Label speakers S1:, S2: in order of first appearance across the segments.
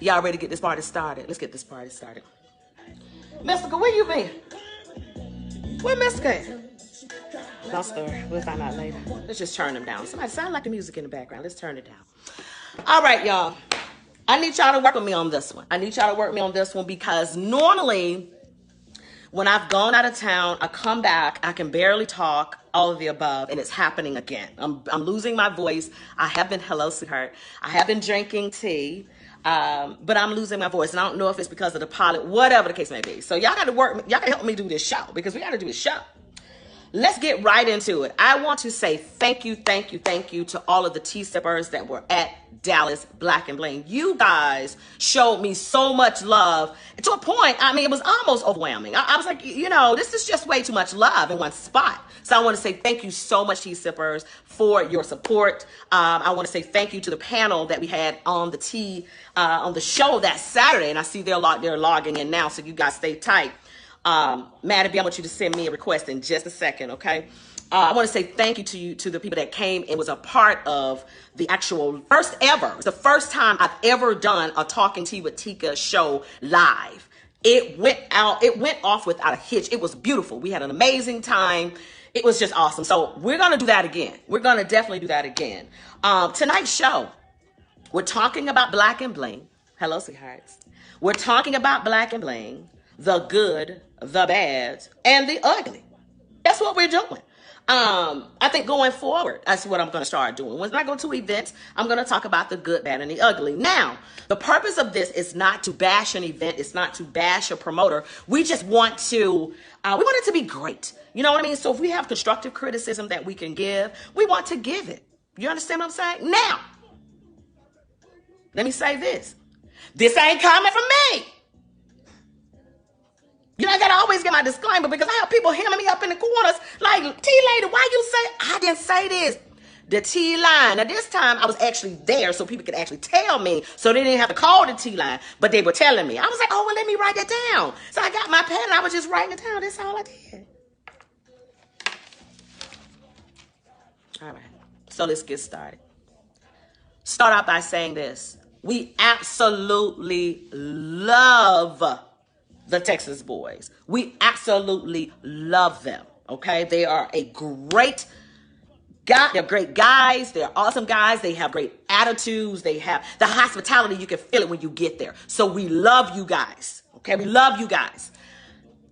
S1: Y'all ready to get this party started? Let's get this party started. Mystical, where you been? Where Mystical at? Don't stir. We'll find out later. Let's just turn them down. Somebody sound like the music in the background. Let's turn it down. All right, y'all. I need y'all to work with me on this one. Because normally when I've gone out of town, I come back, I can barely talk, all of the above, and it's happening again. I'm losing my voice. I have been, hello, sweetheart. I have been drinking tea, but I'm losing my voice. And I don't know if it's because of the pilot, whatever the case may be. So y'all got to work, y'all got to help me do this show because we got to do this show. Let's get right into it. I want to say thank you to all of the tea sippers that were at Dallas Black and Bling. You guys showed me so much love to a point, I mean, it was almost overwhelming. I was like, you know, this is just way too much love in one spot. So I want to say thank you so much, tea sippers, for your support. I want to say thank you to the panel that we had on the tea, on the show that Saturday. And I see they're logging in now, so you guys stay tight. Maddie, I want you to send me a request in just a second, okay? I want to say thank you to the people that came and was a part of the actual first ever. It's the first time I've ever done a Talking Tea with Tika show live. It went off without a hitch. It was beautiful. We had an amazing time. It was just awesome. So we're going to do that again. We're going to definitely do that again. Tonight's show, we're talking about Black and Bling. Hello, sweethearts. We're talking about Black and Bling. The good, the bad, and the ugly. That's what we're doing. I think going forward, that's what I'm going to start doing. When I go to events, I'm going to talk about the good, bad, and the ugly. Now, the purpose of this is not to bash an event. It's not to bash a promoter. We just want to, we want it to be great. You know what I mean? So if we have constructive criticism that we can give, we want to give it. You understand what I'm saying? Now, let me say this. This ain't coming from me. You know, I gotta always get my disclaimer because I have people hemming me up in the corners like, T-Lady, why you say, I didn't say this. The T-line. Now this time I was actually there so people could actually tell me so they didn't have to call the T-line, but they were telling me. I was like, oh, well, let me write that down. So I got my pen and I was just writing it down. That's all I did. All right, so let's get started. Start out by saying this. We absolutely love the Texas boys. We absolutely love them, okay? They are a great guy. They're great guys. They're awesome guys. They have great attitudes. They have the hospitality. You can feel it when you get there. So we love you guys, okay? We love you guys.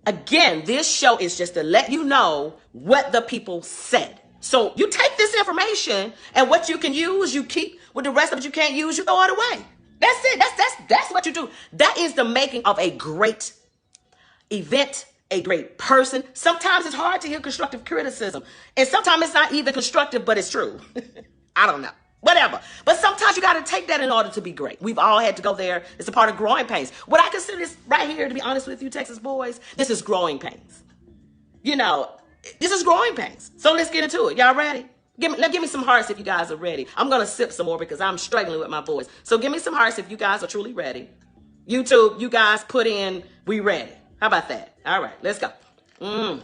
S1: Again, this show is just to let you know what the people said. So you take this information and what you can use, you keep. With the rest of it you can't use, you throw it away. That's it. That's what you do. That is the making of a great event, a great person. Sometimes it's hard to hear constructive criticism. And sometimes it's not even constructive, but it's true. I don't know. Whatever. But sometimes you got to take that in order to be great. We've all had to go there. It's a part of growing pains. What I consider this right here, to be honest with you, Texas boys, this is growing pains. You know, this is growing pains. So let's get into it. Y'all ready? Give me some hearts if you guys are ready. I'm going to sip some more because I'm struggling with my voice. So give me some hearts if you guys are truly ready. YouTube, you guys put in, we ready. How about that? All right, let's go. All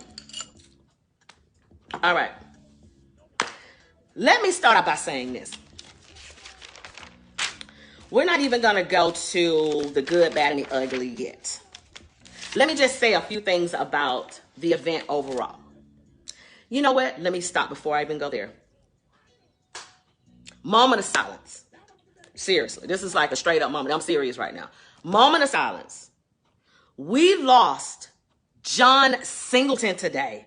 S1: right. Let me start out by saying this. We're not even going to go to the good, bad, and the ugly yet. Let me just say a few things about the event overall. You know what? Let me stop before I even go there. Moment of silence. Seriously, this is like a straight up moment. I'm serious right now. Moment of silence. We lost John Singleton today.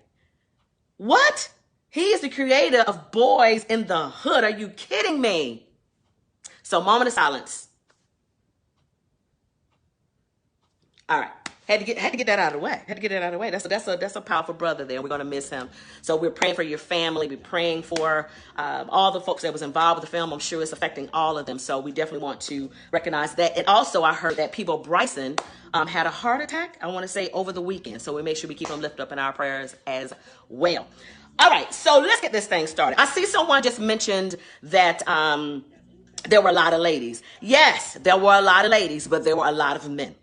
S1: What? He is the creator of Boys in the Hood. Are you kidding me? So moment of silence. All right. Had to get that out of the way. That's a powerful brother there. We're going to miss him. So we're praying for your family. We're praying for all the folks that was involved with the film. I'm sure it's affecting all of them. So we definitely want to recognize that. And also I heard that Peebo Bryson had a heart attack, I want to say, over the weekend. So we make sure we keep him lifted up in our prayers as well. All right. So let's get this thing started. I see someone just mentioned that there were a lot of ladies. Yes, there were a lot of ladies, but there were a lot of men.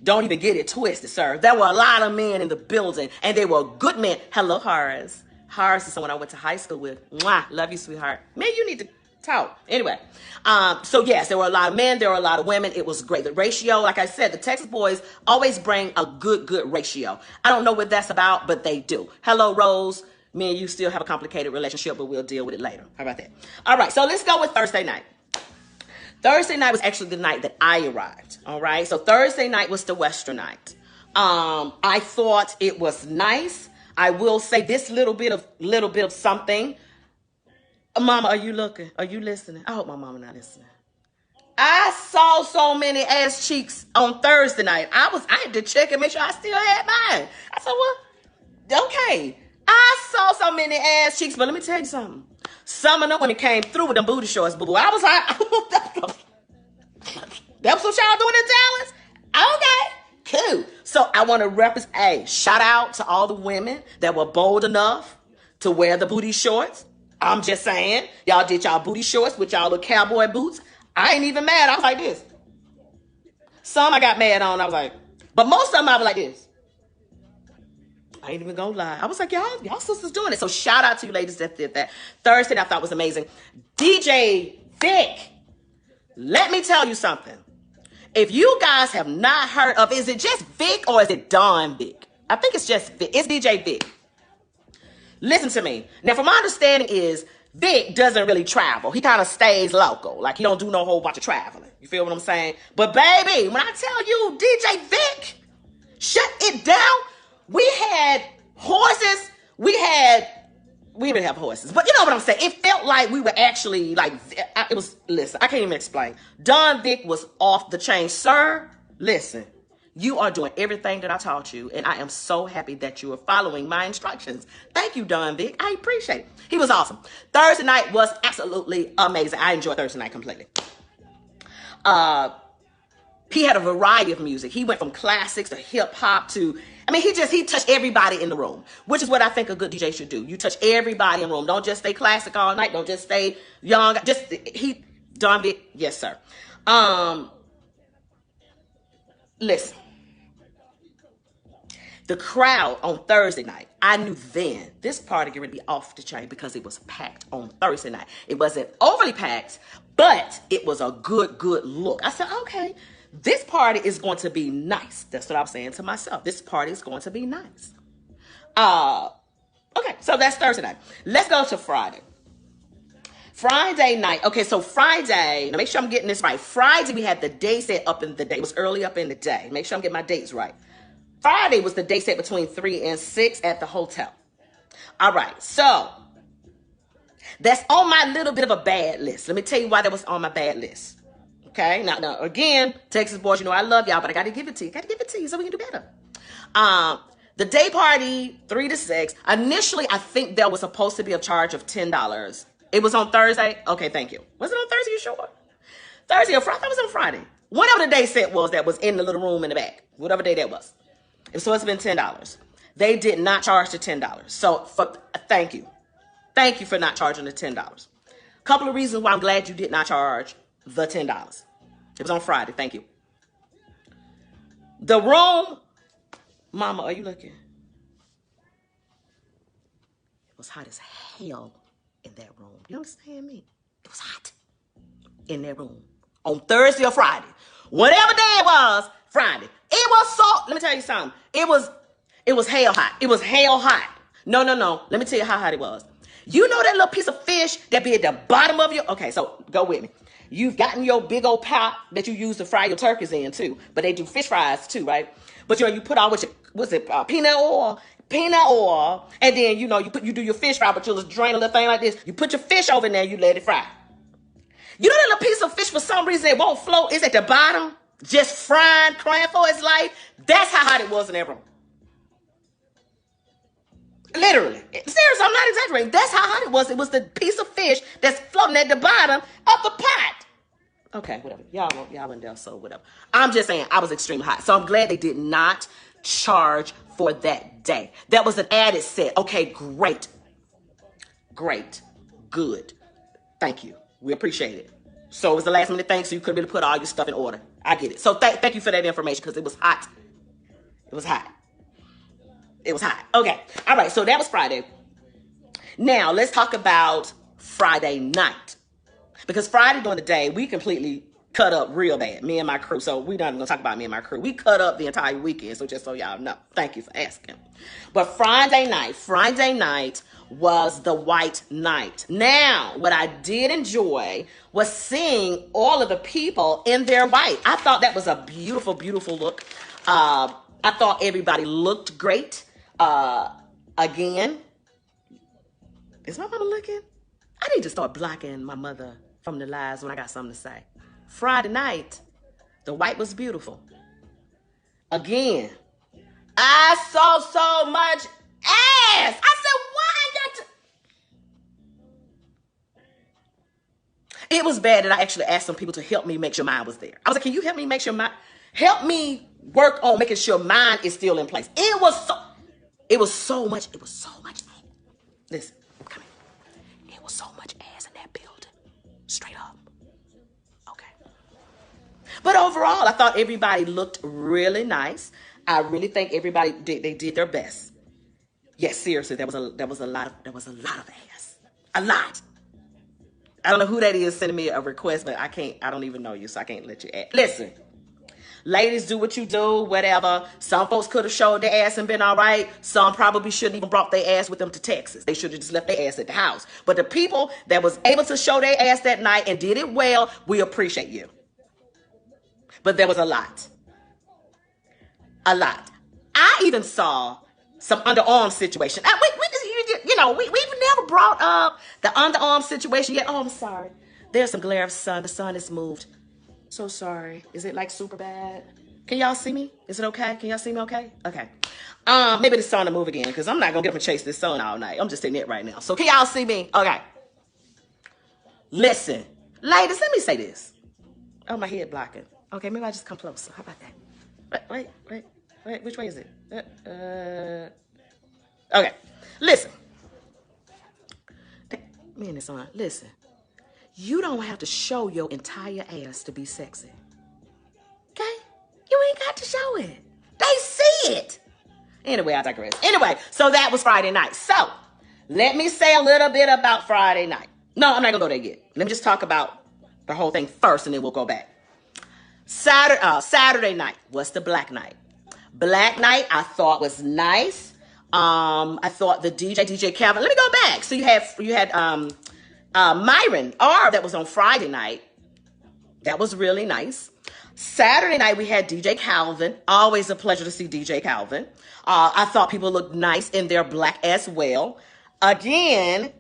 S1: Don't even get it twisted, sir. There were a lot of men in the building, and they were good men. Hello, Horace. Horace is someone I went to high school with. Mwah, love you, sweetheart. Man, you need to Talk. Anyway, so yes, there were a lot of men, there were a lot of women. It was great. The ratio, like I said, the Texas boys always bring a good ratio. I don't know what that's about, but they do. Hello, Rose. Me and you still have a complicated relationship, but we'll deal with it later. How about that? All right, so let's go with Thursday night. Thursday night was actually the night that I arrived. All right, so Thursday night was the Western night. I thought it was nice. I will say this little bit of something. Mama, are you looking? Are you listening? I hope my mama not listening. I saw so many ass cheeks on Thursday night. I had to check and make sure I still had mine. I said, well, okay. I saw so many ass cheeks, but let me tell you something. Some of them when it came through with them booty shorts, boo boo. I was like, that's what y'all doing in Dallas? Okay, cool. So I want to represent, hey, shout out to all the women that were bold enough to wear the booty shorts. I'm just saying, y'all did y'all booty shorts with y'all little cowboy boots. I ain't even mad. I was like this. Some I got mad on. I was like, but most of them I was like this. I ain't even gonna lie. I was like, y'all sisters doing it. So shout out to you ladies that did that. Thursday I thought was amazing. DJ Vic, let me tell you something. If you guys have not heard of, is it just Vic or is it Don Vic? I think it's just Vic. It's DJ Vic. Listen to me. Now, from my understanding is Vic doesn't really travel. He kind of stays local. Like, he don't do no whole bunch of traveling. You feel what I'm saying? But, baby, when I tell you DJ Vic, shut it down. We had horses. We didn't have horses. But you know what I'm saying? It felt like we were actually, like, it was, listen, I can't even explain. Don Vic was off the chain. Sir, listen. You are doing everything that I taught you, and I am so happy that you are following my instructions. Thank you, Don Vic. I appreciate it. He was awesome. Thursday night was absolutely amazing. I enjoyed Thursday night completely. He had a variety of music. He went from classics to hip hop to, I mean, he touched everybody in the room, which is what I think a good DJ should do. You touch everybody in the room. Don't just stay classic all night. Don't just stay young. Don Vic, yes, sir. Listen. The crowd on Thursday night, I knew then this party going to be off the chain because it was packed on Thursday night. It wasn't overly packed, but it was a good look. I said, okay, this party is going to be nice. That's what I was saying to myself. This party is going to be nice. Okay, so that's Thursday night. Let's go to Friday. Friday night. Okay, so Friday, now make sure I'm getting this right. Friday, we had the day set up in the day. It was early up in the day. Make sure I'm getting my dates right. Friday was the day set between 3 and 6 at the hotel. All right, so that's on my little bit of a bad list. Let me tell you why that was on my bad list. Okay, now again, Texas boys, you know I love y'all, but I got to give it to you. Got to give it to you so we can do better. The day party, 3 to 6. Initially, I think there was supposed to be a charge of $10. It was on Thursday. Okay, thank you. Was it on Thursday? You sure? Thursday or Friday? That was on Friday. Whatever the day set was that was in the little room in the back. Whatever day that was. It was supposed to have been $10. They did not charge the $10. So thank you. Thank you for not charging the $10. Couple of reasons why I'm glad you did not charge the $10. It was on Friday. Thank you. The room, Mama, are you looking? It was hot as hell in that room. You understand me? It was hot in that room on Thursday or Friday. Whatever day it was, Friday. It was so, let me tell you something. It was hell hot. It was hell hot. No. Let me tell you how hot it was. You know that little piece of fish that be at the bottom of your, okay, so go with me. You've gotten your big old pot that you use to fry your turkeys in too. But they do fish fries too, right? But you put all with your, peanut oil. And then, you do your fish fry, but you'll just drain a little thing like this. You put your fish over in there, you let it fry. You know that little piece of fish, for some reason, it won't float. It's at the bottom, just frying, crying for its life. That's how hot it was in that room. Literally. Seriously, I'm not exaggerating. That's how hot it was. It was the piece of fish that's floating at the bottom of the pot. Okay, whatever. Y'all in there, so whatever. I'm just saying, I was extremely hot. So I'm glad they did not charge for that day. That was an added set. Okay, great. Good. Thank you. We appreciate it. So it was the last minute thing, so you could really put all your stuff in order. I get it. So thank you for that information, because it was hot. It was hot. Okay. All right. So that was Friday. Now let's talk about Friday night. Because Friday during the day, we completely cut up real bad, me and my crew. So we're not going to talk about me and my crew. We cut up the entire weekend, so just so y'all know. Thank you for asking. But Friday night was the white night. Now, what I did enjoy was seeing all of the people in their white. I thought that was a beautiful, beautiful look. I thought everybody looked great. Again, is my mama looking? I need to start blocking my mother from the lives when I got something to say. Friday night, the white was beautiful. Again, I saw so much ass. I said, why I got to... It was bad that I actually asked some people to help me make sure mine was there. I was like, can you help me make sure help me work on making sure mine is still in place. It was so much. Listen, come here. It was so much ass in that building. Straight up. Okay. But overall, I thought everybody looked really nice. I really think everybody did their best. Yes, seriously, there was a lot of ass. A lot. I don't know who that is sending me a request, but I don't even know you, so I can't let you add. Listen. Ladies, do what you do, whatever. Some folks could have showed their ass and been all right. Some probably shouldn't even brought their ass with them to Texas. They should have just left their ass at the house. But the people that was able to show their ass that night and did it well, we appreciate you. But there was a lot. A lot. I even saw some underarm situation. We've never brought up the underarm situation yet. Oh, I'm sorry. There's some glare of sun. The sun has moved. So sorry. Is it like super bad? Can y'all see me? Is it okay? Can y'all see me okay? Okay. Maybe the sun will move again because I'm not going to get up and chase this sun all night. I'm just sitting it right now. So can y'all see me? Okay. Listen. Ladies, let me say this. Oh, my head blocking. Okay, maybe I just come closer. How about that? Wait. Which way is it? Okay. Listen. Me and this on. Listen. You don't have to show your entire ass to be sexy. Okay? You ain't got to show it. They see it. Anyway, I digress. Anyway, so that was Friday night. So, let me say a little bit about Friday night. No, I'm not going to go there yet. Let me just talk about the whole thing first, and then we'll go back. Saturday night was the Black Night. Black Night, I thought was nice. I thought the DJ Calvin. Let me go back. So you had Myron R that was on Friday night. That was really nice. Saturday night we had DJ Calvin. Always a pleasure to see DJ Calvin. I thought people looked nice in their black as well. Again,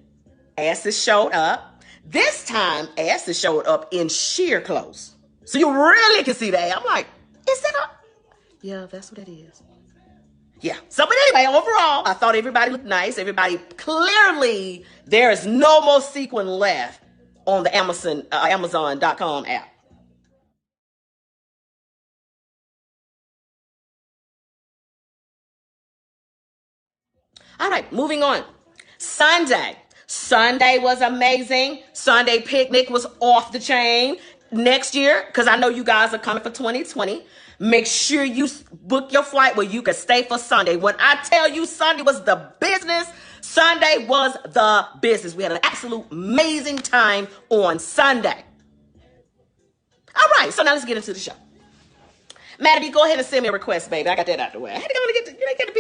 S1: asses showed up. This time, asses showed up in sheer clothes. So you really can see that. I'm like, is that a... Yeah, that's what it is. Yeah. So, but anyway, overall, I thought everybody looked nice. Everybody, clearly, there is no more sequin left on the Amazon.com app. All right, moving on. Sunday was amazing. Sunday picnic was off the chain. Next year, because I know you guys are coming for 2020, make sure you book your flight where you can stay for Sunday. When I tell you Sunday was the business, Sunday was the business. We had an absolute amazing time on Sunday. All right, so now let's get into the show. Maddie, go ahead and send me a request, baby. I got that out the way. I had to go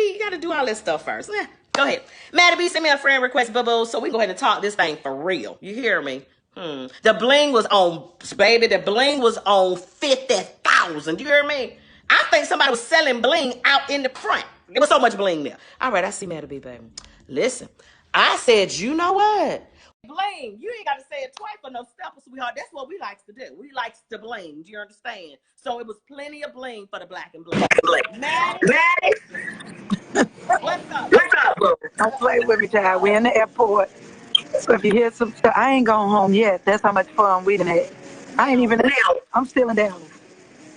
S1: you got to do all this stuff first. Go ahead. Maddie B, send me a friend request, boo-boo, so we can go ahead and talk this thing for real. You hear me? The bling was on, baby. The bling was on 50,000. You hear me? I think somebody was selling bling out in the front. There was so much bling there. All right, I see Maddie B, baby. Listen, I said, you know what? Bling. You ain't got to say it twice for no stepper, sweetheart. That's what we likes to do. We likes to bling. Do you understand? So it was plenty of bling for the black and blue. Maddie. What's up?
S2: Don't play with me, child. We're in the airport. So if you hear some stuff, I ain't going home yet. That's how much fun we done had. I ain't even out. I'm still in Dallas.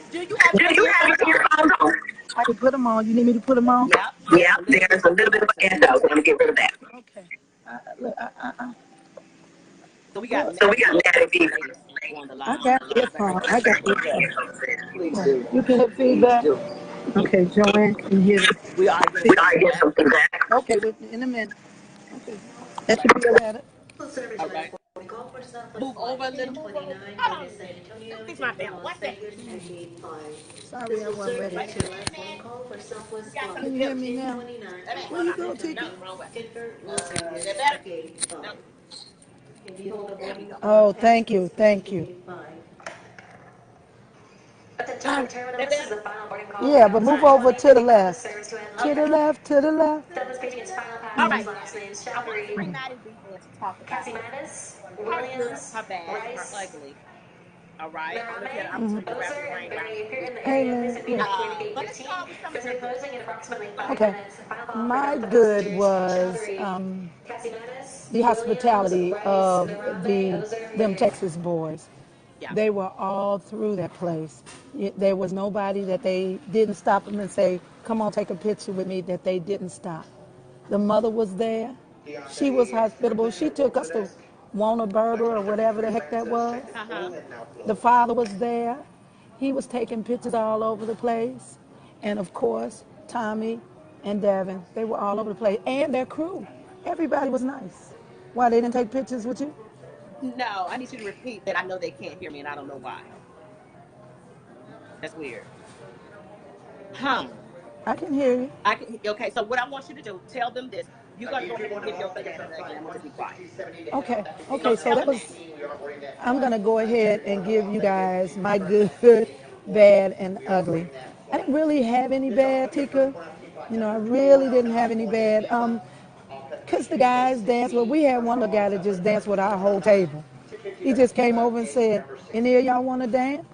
S1: Do you have your earphones on?
S2: I can put them on. You need me to put them on?
S1: Yeah. There's a little bit of an echo. Let me get rid of that.
S2: Okay.
S1: So we got
S2: Maddie B. I got earphones. Please do. You can hear feedback? Okay, Joanne can hear it.
S1: We are getting some feedback.
S2: Okay, in a minute. Okay. That should be a letter.
S1: All right. Move over a little. Move over. Hold on a minute. Let me fix my damn. What's that?
S3: Sorry, I wasn't ready
S1: Wait a
S3: to.
S1: minute. You got
S3: Can
S1: something
S3: you
S1: to
S3: hear
S1: do.
S3: me now?
S1: That ain't
S3: Where
S1: hold
S3: you
S1: on.
S3: go, Tika?
S1: Nothing wrong with it. Is that better? No. There we go.
S3: Oh, thank you, thank you.
S1: That better?
S3: Yeah, but
S1: All
S3: move
S1: right.
S3: over to the left. To the
S1: Okay.
S3: left, to the left.
S1: All right, now. I want to bring Maddie B in to talk about her good, her bad, and her ugly. All right. I don't know if you had an opportunity to wrap your brain around it this week.
S3: Hey, Lynn. Yeah.
S1: But let's start with some of your good. Go ahead.
S3: Okay. My good was the hospitality of them Texas boys.
S1: Yeah.
S3: They were all through that place. There was nobody that they didn't stop them and say, "Come on, take a picture with me," that they didn't stop. The mother was there. She was hospitable. She took us to Warner Burger or whatever the heck that was.
S1: Uh-huh.
S3: The father was there. He was taking pictures all over the place. And of course, Tommy and Devin, they were all over the place. And their crew. Everybody was nice. Why, they didn't take pictures with you?
S1: No, I need you to repeat that. I know they can't hear me, and I don't know why. That's weird. Huh.
S3: I can hear you.
S1: I can. Okay. So what I want you to do, tell them this. You're gonna go ahead and give your good, better, ugly. I'm gonna just be quiet.
S3: Okay.
S1: You're
S3: Okay,
S1: gonna
S3: so
S1: tell
S3: that
S1: them
S3: was,
S1: that.
S3: I'm going to go ahead and give you guys my good, bad, and ugly. I didn't really have any bad, Tika. You know, I really didn't have any bad. Because the guys danced, well, we had one little guy that just danced with our whole table. He just came over and said, "Any of y'all want to dance?"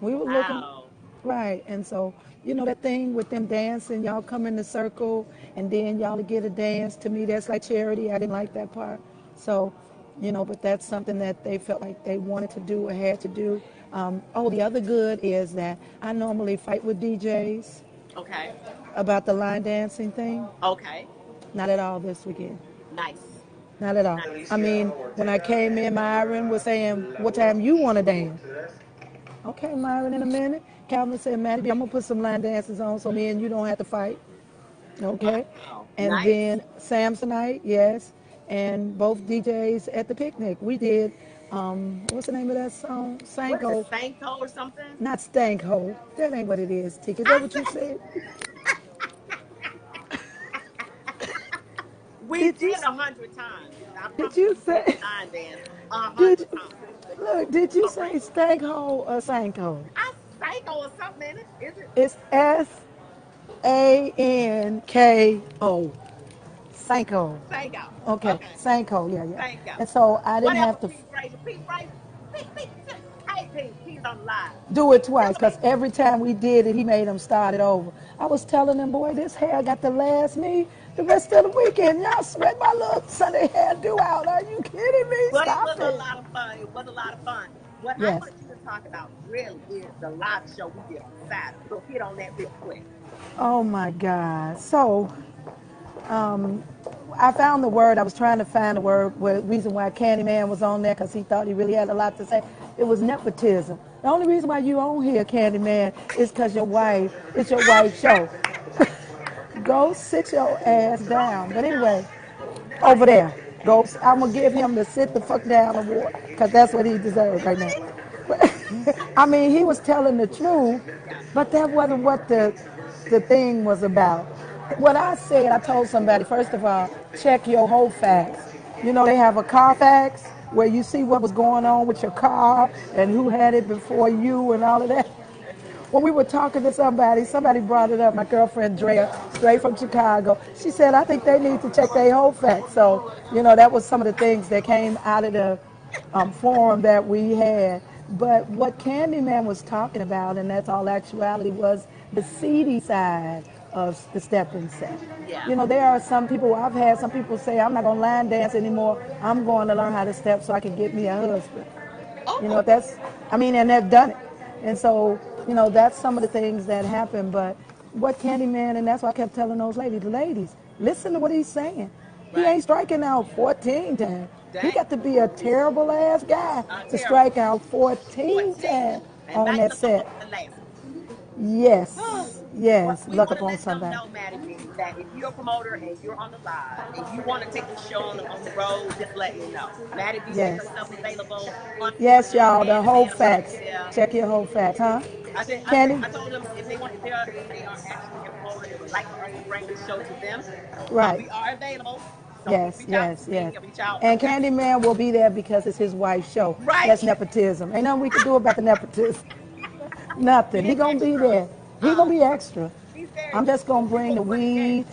S3: We were looking,
S1: Wow.
S3: right. And so, you know, that thing with them dancing, y'all come in the circle and then y'all get a dance. To me, that's like charity. I didn't like that part. So, you know, but that's something that they felt like they wanted to do or had to do. Oh, the other good is that I normally fight with DJs
S1: Okay.
S3: about the line dancing thing.
S1: Okay.
S3: Not at all this weekend.
S1: Nice.
S3: Not at all.
S1: Nice.
S3: I mean, when I came in, Myron was saying, "What time you want to dance?" Okay, Myron, in a minute. Calvin said, "Maddie, I'm going to put some line dances on so me and you don't have to fight." Okay.
S1: Wow.
S3: And
S1: Nice.
S3: then Samsonite, yes. And both DJs at the picnic. We did, what's the name of that song?
S1: What is it,
S3: Sanko.
S1: Sanko or something?
S3: Not Stanko. That ain't what it is, Tika. Is that
S1: I
S3: what you
S1: said
S3: said?
S1: we
S3: Did you,
S1: did 100 times. I
S3: did
S1: promise you,
S3: you
S1: we did
S3: say,
S1: line dance 100
S3: did,
S1: times.
S3: look, did you
S1: For
S3: say
S1: real.
S3: Stanko or Sanko?
S1: I Sanko or something in it. Is it
S3: It's Sanko. Sanko.
S1: Sanko?
S3: Okay,
S1: Okay.
S3: Sanko, yeah, yeah.
S1: Sanko.
S3: And so I didn't
S1: Whatever,
S3: have to
S1: Pete Frazier. Pete Frazier. Pete. Hey, Pete. He's on the live.
S3: do it
S1: Tell
S3: twice
S1: him
S3: because every time we did it, he made them start it over. I was telling them, boy, this hair got to last me the rest of the weekend. Y'all sweat my little Sunday hairdo out. Are you kidding me?
S1: But it was
S3: Stop
S1: a
S3: it.
S1: lot of fun. It was a lot of fun. What I
S3: Yes.
S1: want you to talk about really is the live show we did on Saturday. So hit on that real quick.
S3: Oh my God. So I found the word. I was trying to find the word. The reason why Candyman was on there because he thought he really had a lot to say. It was nepotism. The only reason why you on here, Candyman, is because your wife. It's your wife's show. Go sit your ass down. But anyway, over there. Go. I'm gonna give him the sit the fuck down award because that's what he deserves right now. But, I mean, he was telling the truth,
S1: Yeah.
S3: but that wasn't what the thing was about. What I said, I told somebody, first of all, check your whole facts. You know, they have a Carfax where you see what was going on with your car and who had it before you and all of that. When we were talking to somebody brought it up. My girlfriend Drea, straight from Chicago, she said, "I think they need to check their whole facts." So, you know, that was some of the things that came out of the forum that we had. But what Candyman was talking about, and that's all actuality, was the seedy side of the stepping set.
S1: Yeah.
S3: You know, there are some people, I've had some people say, "I'm not going to line dance anymore. I'm going to learn how to step so I can get me a husband." You know,
S1: Oh.
S3: and they've done it. And so, you know, that's some of the things that happen. But what Candyman, and that's why I kept telling those ladies, listen to what he's saying. He
S1: Right.
S3: ain't striking out 14 times. He
S1: Dang.
S3: got to be a terrible ass guy to
S1: Terrible.
S3: strike out 14
S1: 14.
S3: times
S1: And
S3: on
S1: thank
S3: that
S1: the Lord
S3: set.
S1: for the last one.
S3: Yes,
S1: Well,
S3: yes.
S1: we
S3: Look
S1: want to
S3: upon
S1: let them
S3: somebody.
S1: know, Maddie B, that if you're a promoter and you're on the live and you want to take this show on the road, just letting you know. Maddie B made
S3: Yes.
S1: herself available.
S3: Yes,
S1: Unfortunately,
S3: y'all.
S1: man
S3: The
S1: to
S3: whole
S1: man will not
S3: facts.
S1: be there.
S3: Check your whole facts, huh? Candy?
S1: I told them if they want if they are actually employed and would like for us to bring this show to them,
S3: Right.
S1: we are available. So please
S3: Yes,
S1: reach out to
S3: yes,
S1: me
S3: yes.
S1: and reach out. I'm
S3: And
S1: definitely
S3: Candyman will be there because it's his wife's show.
S1: right.
S3: That's nepotism. Ain't nothing we can do about the nepotism. Nothing. He
S1: Being
S3: gonna be
S1: extra.
S3: there. He gonna be
S1: But
S3: extra.
S1: he's very
S3: I'm just
S1: extra.
S3: gonna
S1: We
S3: bring
S1: will
S3: the
S1: put it there.
S3: weed,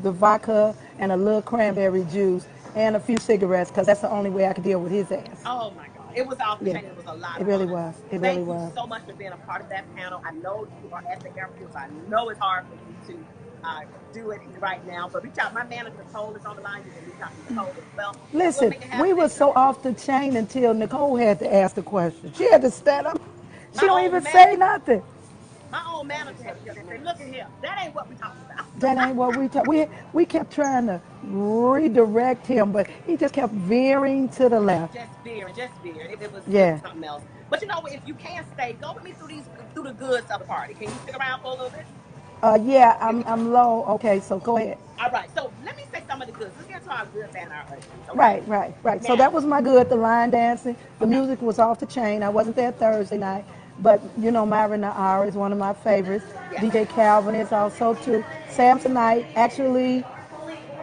S3: the vodka, and a little cranberry juice, and a few cigarettes, because that's the only way I can deal with his ass.
S1: Oh my God. It was off the
S3: Yeah,
S1: chain. It was a lot
S3: it
S1: of
S3: really
S1: fun.
S3: was. It really
S1: Thank you
S3: was.
S1: so much for being a part of that panel. I know you are at the airport, so I know it's hard for you to do it right now. But reach out. My manager, Nicole, is on the line. You can reach out to Nicole as well. And we'll
S3: Listen,
S1: make it
S3: we
S1: happen
S3: were
S1: next
S3: so
S1: time.
S3: off the chain until Nicole had to ask the question. She had to stand up. She
S1: My
S3: don't
S1: own
S3: even say
S1: manager,
S3: nothing.
S1: my own manager had to get there and say, look at here. That ain't what we talking about.
S3: That ain't what we talk. We kept trying to redirect him, but he just kept veering to the left.
S1: Just veering, just veering. It was
S3: Yeah.
S1: something else. But you know what? If you can stay, go with me through the goods of the party. Can you stick around for a little bit?
S3: Yeah,
S1: Can we?
S3: I'm low. Okay, so go ahead.
S1: All right. So let me say some of the goods. Let's get to our good, bad, and our uglies. Okay.
S3: Right, right, right. So that
S1: Now.
S3: was my good. The line dancing, the
S1: Okay.
S3: music was off the chain. I wasn't there Thursday night, but you know, Myron Naara is one of my favorites.
S1: Yes.
S3: DJ Calvin is also too. Samsonite actually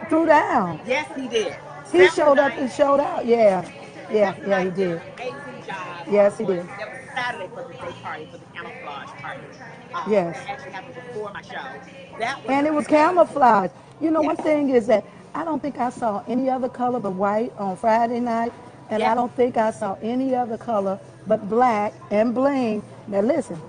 S3: threw down.
S1: Yes, he did.
S3: He showed up
S1: Samsonite.
S3: and showed out. Yeah, yeah, he
S1: Samsonite did an
S3: did.
S1: amazing job
S3: Yes, he
S1: on.
S3: did.
S1: That was Saturday for the day party for the camouflage party.
S3: Yes.
S1: That actually happened before my show. That was
S3: And it was
S1: amazing.
S3: camouflage. You know, one
S1: Yes.
S3: thing is that I don't think I saw any other color but white on Friday night, and I
S1: Yes.
S3: don't think I saw any other color but black and bling. Now listen,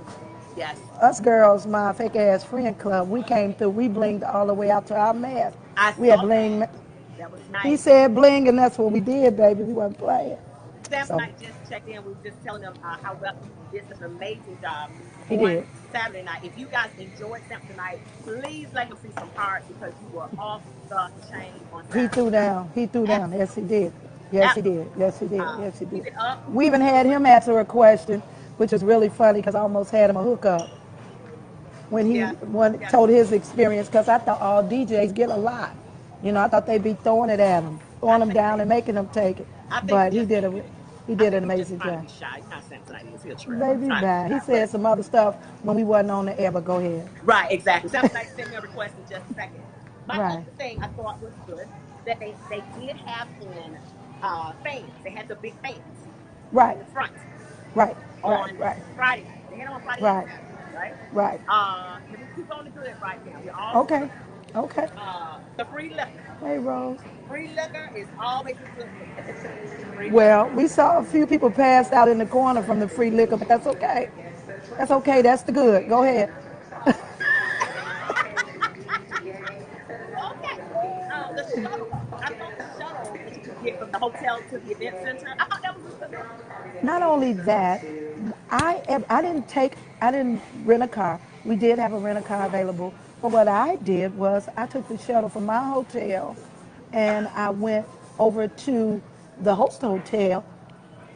S1: Yes.
S3: us girls, my fake ass friend club, we came through. We blinged all the way out to our mask.
S1: I
S3: We had
S1: saw
S3: bling.
S1: that. That was
S3: He
S1: nice.
S3: said bling, and that's what we did, baby. We wasn't playing. So
S1: Samsonite just checked in. We were just telling them how well he did such an amazing job
S3: he
S1: on
S3: did.
S1: Saturday night. If you guys enjoyed Samsonite, please let him see some hearts because you were off the chain on
S3: He
S1: Saturday.
S3: threw down. He threw down. Yes, he
S1: Absolutely.
S3: did. Yes, he did.
S1: Absolutely.
S3: Yes, he did. Yes, he
S1: Keep
S3: did.
S1: it up.
S3: We even
S1: Keep
S3: had
S1: doing
S3: him
S1: it.
S3: answer a question, which was really funny because I almost had him a hookup when he
S1: Yes. Yes.
S3: told his experience. Because I thought all DJs get a lot. You know, I thought they'd be throwing it at him,
S1: I
S3: throwing him
S1: think
S3: down,
S1: they
S3: and making him take it.
S1: I think he
S3: But
S1: just
S3: he
S1: I
S3: did
S1: think
S3: an
S1: he's just
S3: amazing
S1: trying to
S3: job.
S1: be shy. You know how Samsonite is. He'll trip. He's
S3: Baby,
S1: trying to be
S3: bye. He
S1: shy.
S3: said
S1: But
S3: some other stuff when we wasn't on the air. But go ahead.
S1: right, exactly. Samsonite sent me a request in just a second. My
S3: Right,
S1: other thing I thought was good that they did have in fans. They had the big fans
S3: right,
S1: in the front
S3: right, right,
S1: on
S3: right,
S1: Friday night. They had them on Friday and
S3: right,
S1: Saturday, right?
S3: right.
S1: Let me keep on the good right now. We're all
S3: Okay,
S1: good.
S3: okay.
S1: The free liquor.
S3: Hey, Rose.
S1: Free liquor is always a good look. Free liquor.
S3: Well, we saw a few people passed out in the corner from the free liquor, but that's okay. That's okay. That's the good. Go ahead.
S1: Okay. The shuttle. I thought the shuttle that you could get from the hotel to the event center. I thought that was a good look.
S3: Not only that, I didn't rent a car. We did have a rent a car available, but what I did was I took the shuttle from my hotel, and I went over to the host hotel.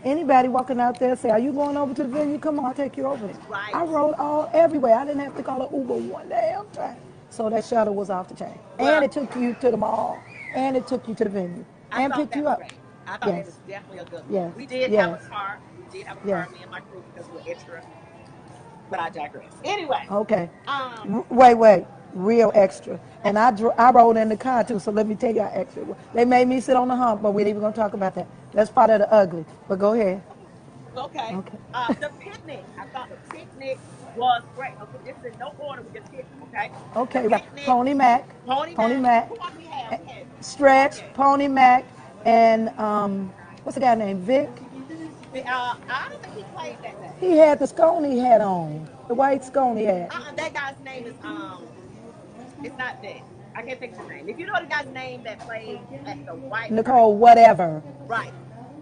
S3: Anybody walking out there say, "Are you going over to the venue? Come on, I'll take you over there."
S1: Right.
S3: I rode all everywhere. I didn't have to call an Uber one damn time. So that shuttle was off the chain, and
S1: Well,
S3: it took you to the mall, and it took you to the venue,
S1: I
S3: and
S1: thought
S3: picked
S1: that
S3: you
S1: was
S3: up.
S1: great. I thought it was
S3: Yes,
S1: definitely a good look.
S3: yes,
S1: We did have a
S3: yes,
S1: car. We did have a car,
S3: yes.
S1: me and my crew, because we're extra. But I digress. Anyway,
S3: Okay.
S1: um,
S3: Wait. Real extra. And I rode in the car too, so let me tell you how extra it was. They made me sit on the hump, but we ain't even going to talk about that. That's part of the ugly. But go ahead.
S1: okay.
S3: Okay.
S1: The picnic. I thought the picnic was great. Okay, this is in no order. We just hit them. Okay. The
S3: Okay, right.
S1: picnic,
S3: Pony Mac.
S1: Pony
S3: Pony
S1: Mac.
S3: Mac.
S1: Who else we have?
S3: eh,
S1: We had
S3: Stretch,
S1: okay.
S3: Pony Mac, and what's the guy named Vic?
S1: I don't think he played that day.
S3: He had the scone hat on. The white scone hat.
S1: That guy's name is it's not Vic. I can't think of his name. If you know the guy's name that played at the white, right,
S3: Nicole, whatever.
S1: right,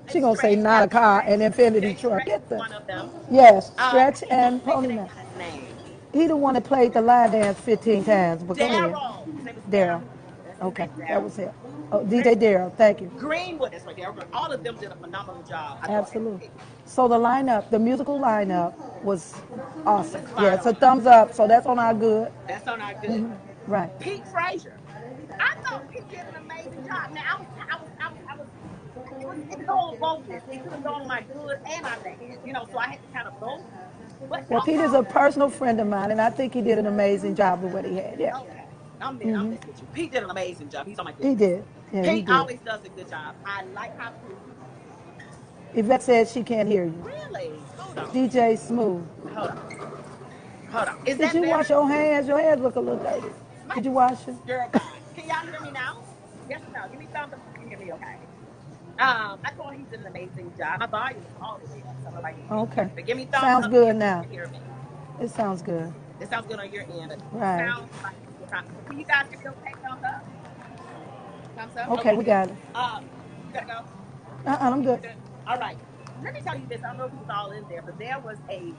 S3: She
S1: it's
S3: gonna say
S1: Stretch,
S3: not a
S1: Captain
S3: car,
S1: Stretch.
S3: an Infinity
S1: Jay
S3: truck.
S1: Stretch
S3: Get
S1: was
S3: the
S1: one of them.
S3: yes,
S1: I
S3: Stretch
S1: can't
S3: and
S1: think
S3: Pony
S1: of that
S3: Mac.
S1: guy's name.
S3: He the one that played the line dance 15 times. But go ahead,
S1: Daryl. His name is
S3: Daryl.
S1: Daryl. That's his
S3: Okay,
S1: name,
S3: that
S1: Daryl.
S3: was it. Oh, DJ Daryl. Thank you.
S1: Greenwood. That's right, Daryl. All of them did a phenomenal job. I thought at the
S3: Absolutely.
S1: picnic.
S3: So the lineup, the musical lineup, was awesome. Yeah,
S1: Spot
S3: it's a
S1: on.
S3: thumbs up. So that's on our good.
S1: That's on our good.
S3: Right.
S1: Pete Frazier. I thought Pete did an amazing job. Now I was it could go on both lists. It could have gone on my good and my bad, so I had to kind of both. But
S3: Well, Pete is a
S1: overall,
S3: personal friend of mine, and I think he did an amazing job with what he had. Yeah,
S1: okay. I'm messing with you. Pete did an amazing job. He's on my good
S3: he
S1: list.
S3: did. Yeah, he
S1: Pete
S3: did.
S1: always does a good job. I like how
S3: Yvette says she can't hear you.
S1: really. Hold on.
S3: DJ Smooth.
S1: Hold on. Hold on. Is
S3: Did
S1: that
S3: you
S1: better?
S3: wash your hands? Your hands look a little dirty.
S1: My
S3: Did you wash it?
S1: girl, bye. Can y'all hear me now? Yes or no? Give me thumbs up if you can hear me okay. I thought he did an amazing job. My volume is all the way up, so nobody can hear me.
S3: Okay.
S1: But give me thumbs
S3: Sounds
S1: up
S3: good
S1: if you
S3: now.
S1: can hear me.
S3: It sounds good.
S1: It sounds good on your end, but it
S3: Right.
S1: sounds like it's still time. Can you guys hear me okay? Thumbs up? Thumbs up?
S3: Okay,
S1: Okay.
S3: we got it.
S1: You gotta go?
S3: I'm good.
S1: You're good? All right. Let me tell you this. I don't know if you was all in there, but there was a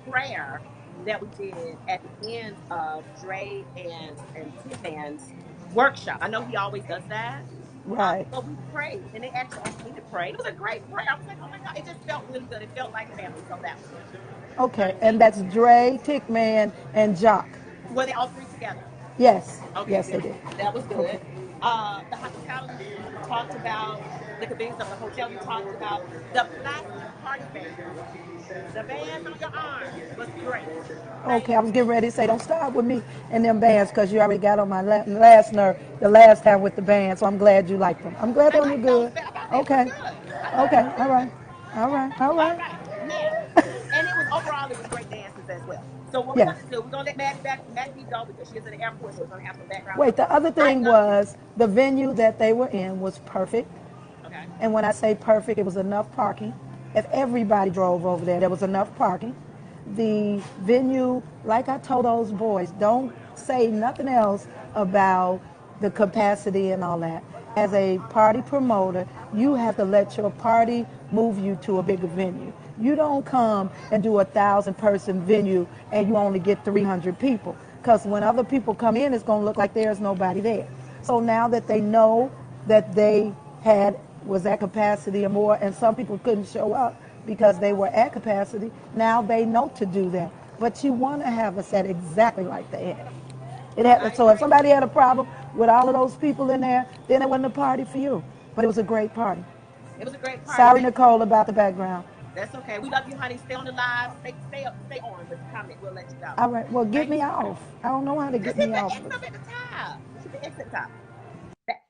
S1: prayer that we did at the end of Dre and Tip Man's workshop. I know he always does that.
S3: Right.
S1: But we prayed, and they actually asked me to pray. It was a great prayer. I was like, oh my God, it just felt really good. It felt like family. So that was it.
S3: Okay, and that's Dre, Tickman, and Jock.
S1: Were they all three together?
S3: Yes.
S1: Okay,
S3: Yes, they
S1: good.
S3: did.
S1: That was
S3: Okay.
S1: good. The hospitality we talked about, the convenience of the hotel we talked about, the plastic party bands, the bands on your arm was great. Thank
S3: Okay, I
S1: you.
S3: was getting ready to say, don't start with me and them bands because you already got on my last nerve the last time with the band, so I'm glad you liked them. I'm glad
S1: I
S3: they were
S1: like those.
S3: good.
S1: I thought they were
S3: Okay.
S1: good. I thought they
S3: Okay.
S1: were
S3: All
S1: good.
S3: right. All right. All
S1: All
S3: right.
S1: right. Now, and it was overall, it was great dances as well. So what we're
S3: Yes.
S1: gonna do, we're gonna let Maddie B go because she is at the airport, so we're gonna have some background noise.
S3: Wait, the other
S1: I
S3: thing
S1: love you.
S3: was the venue that they were in was perfect.
S1: Okay.
S3: And when I say perfect, it was enough parking. If everybody drove over there, there was enough parking. The venue, like I told those boys, don't say nothing else about the capacity and all that. As a party promoter, you have to let your party move you to a bigger venue. You don't come and do 1,000-person venue and you only get 300 people. Because when other people come in, it's going to look like there's nobody there. So now that they know that they had was at capacity or more, and some people couldn't show up because they were at capacity. Now they know to do that. But you want to have a set exactly like they had.
S1: I
S3: So if
S1: agree.
S3: somebody had a problem with all of those people in there, then it wasn't a party for you. But it was a great party.
S1: It was a great party.
S3: Sorry, Nicole, about the background.
S1: That's okay. We love you, honey. Stay on the live. Stay up. Stay on with the comment. We'll let you go.
S3: All right, well, get
S1: Thank
S3: me
S1: you.
S3: off. I don't know how to
S1: Just
S3: get
S1: hit
S3: me
S1: the
S3: off.
S1: X up at the top. It should be X at the top.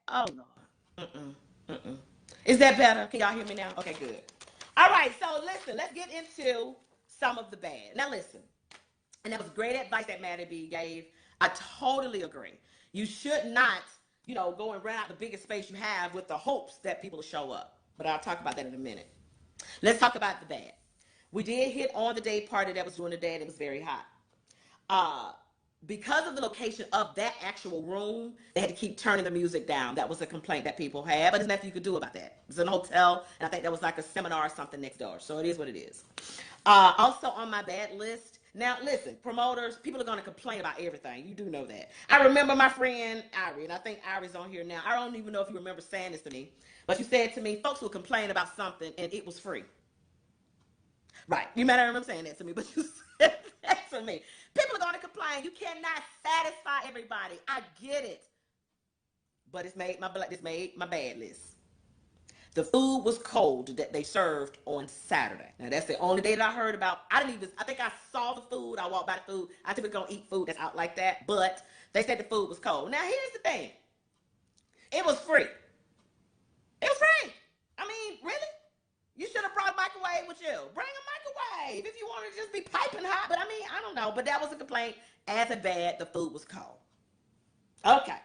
S1: Oh Lord. Mm-mm. Is that better? Can y'all hear me now? Okay, good. All right. So listen. Let's get into some of the bad. Now listen. And that was great advice that Maddie B gave. I totally agree. You should not, go and rent out the biggest space you have with the hopes that people will show up. But I'll talk about that in a minute. Let's talk about the bad. We did hit on the day party that was during the day and it was very hot. Uh, because of the location of that actual room, they had to keep turning the music down. That was a complaint that people had, but there's nothing you could do about that. It was in a hotel, and I think that was like a seminar or something next door. So it is what it is. Also on my bad list. Now, listen, promoters, people are going to complain about everything. You do know that. I remember my friend Irie, and I think Irie's on here now. I don't even know if you remember saying this to me, but you said to me, folks will complain about something, and it was free. Right. You might not remember saying that to me, but you said that to me. People are going to complain. You cannot satisfy everybody. I get it. But it's made my bad list. The food was cold that they served on Saturday. Now that's the only day that I heard about. I think I saw the food. I walked by the food. I typically don't eat food that's out like that, but they said the food was cold. Now here's the thing. It was free. It was free. I mean, really? You should have brought a microwave with you. Bring a microwave if you want to just be piping hot. But I mean, I don't know. But that was a complaint. As a bad, the food was cold. Okay.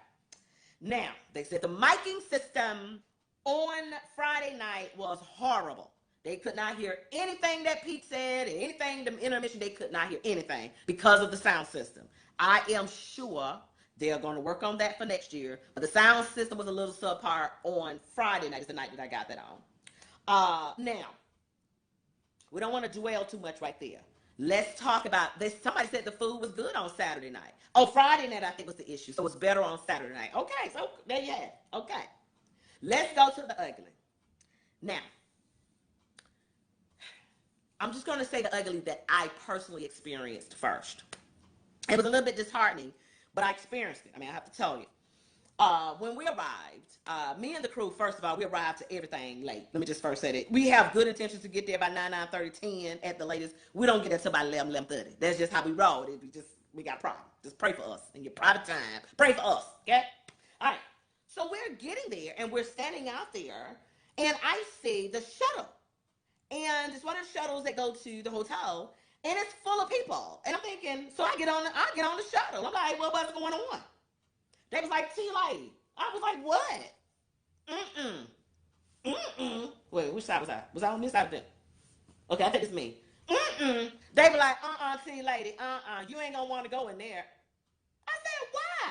S1: Now, they said the miking system on Friday night was horrible. They could not hear anything that Pete said, and anything, the intermission, they could not hear anything because of the sound system. I am sure they're going to work on that for next year. But the sound system was a little subpar on Friday night. It's the night that I got that on. Now, we don't want to dwell too much right there. Let's talk about this. Somebody said the food was good on Saturday night. Oh, Friday night I think was the issue. So it's better on Saturday night. Okay, so there you have it. Okay. Let's go to the ugly. Now, I'm just going to say the ugly that I personally experienced first. It was a little bit disheartening, but I experienced it. I mean, I have to tell you. When we arrived, me and the crew, first of all, we arrived to everything late. Let me just first say that. We have good intentions to get there by 9, 9:30, 10 at the latest. We don't get there until about 11, 11:30. That's just how we roll. We got a problem. Just pray for us in your private time. Pray for us, okay? All right. So we're getting there, and we're standing out there, and I see the shuttle. And it's one of the shuttles that go to the hotel, and it's full of people. And I'm thinking, so I get on the shuttle. I'm like, well, what's going on? They was like, T-Lady. I was like, what? Mm-mm. Mm-mm. Wait, which side was I? Was I on this side then? Okay, I think it's me. Mm-mm. They were like, T-Lady, you ain't gonna want to go in there. I said, why?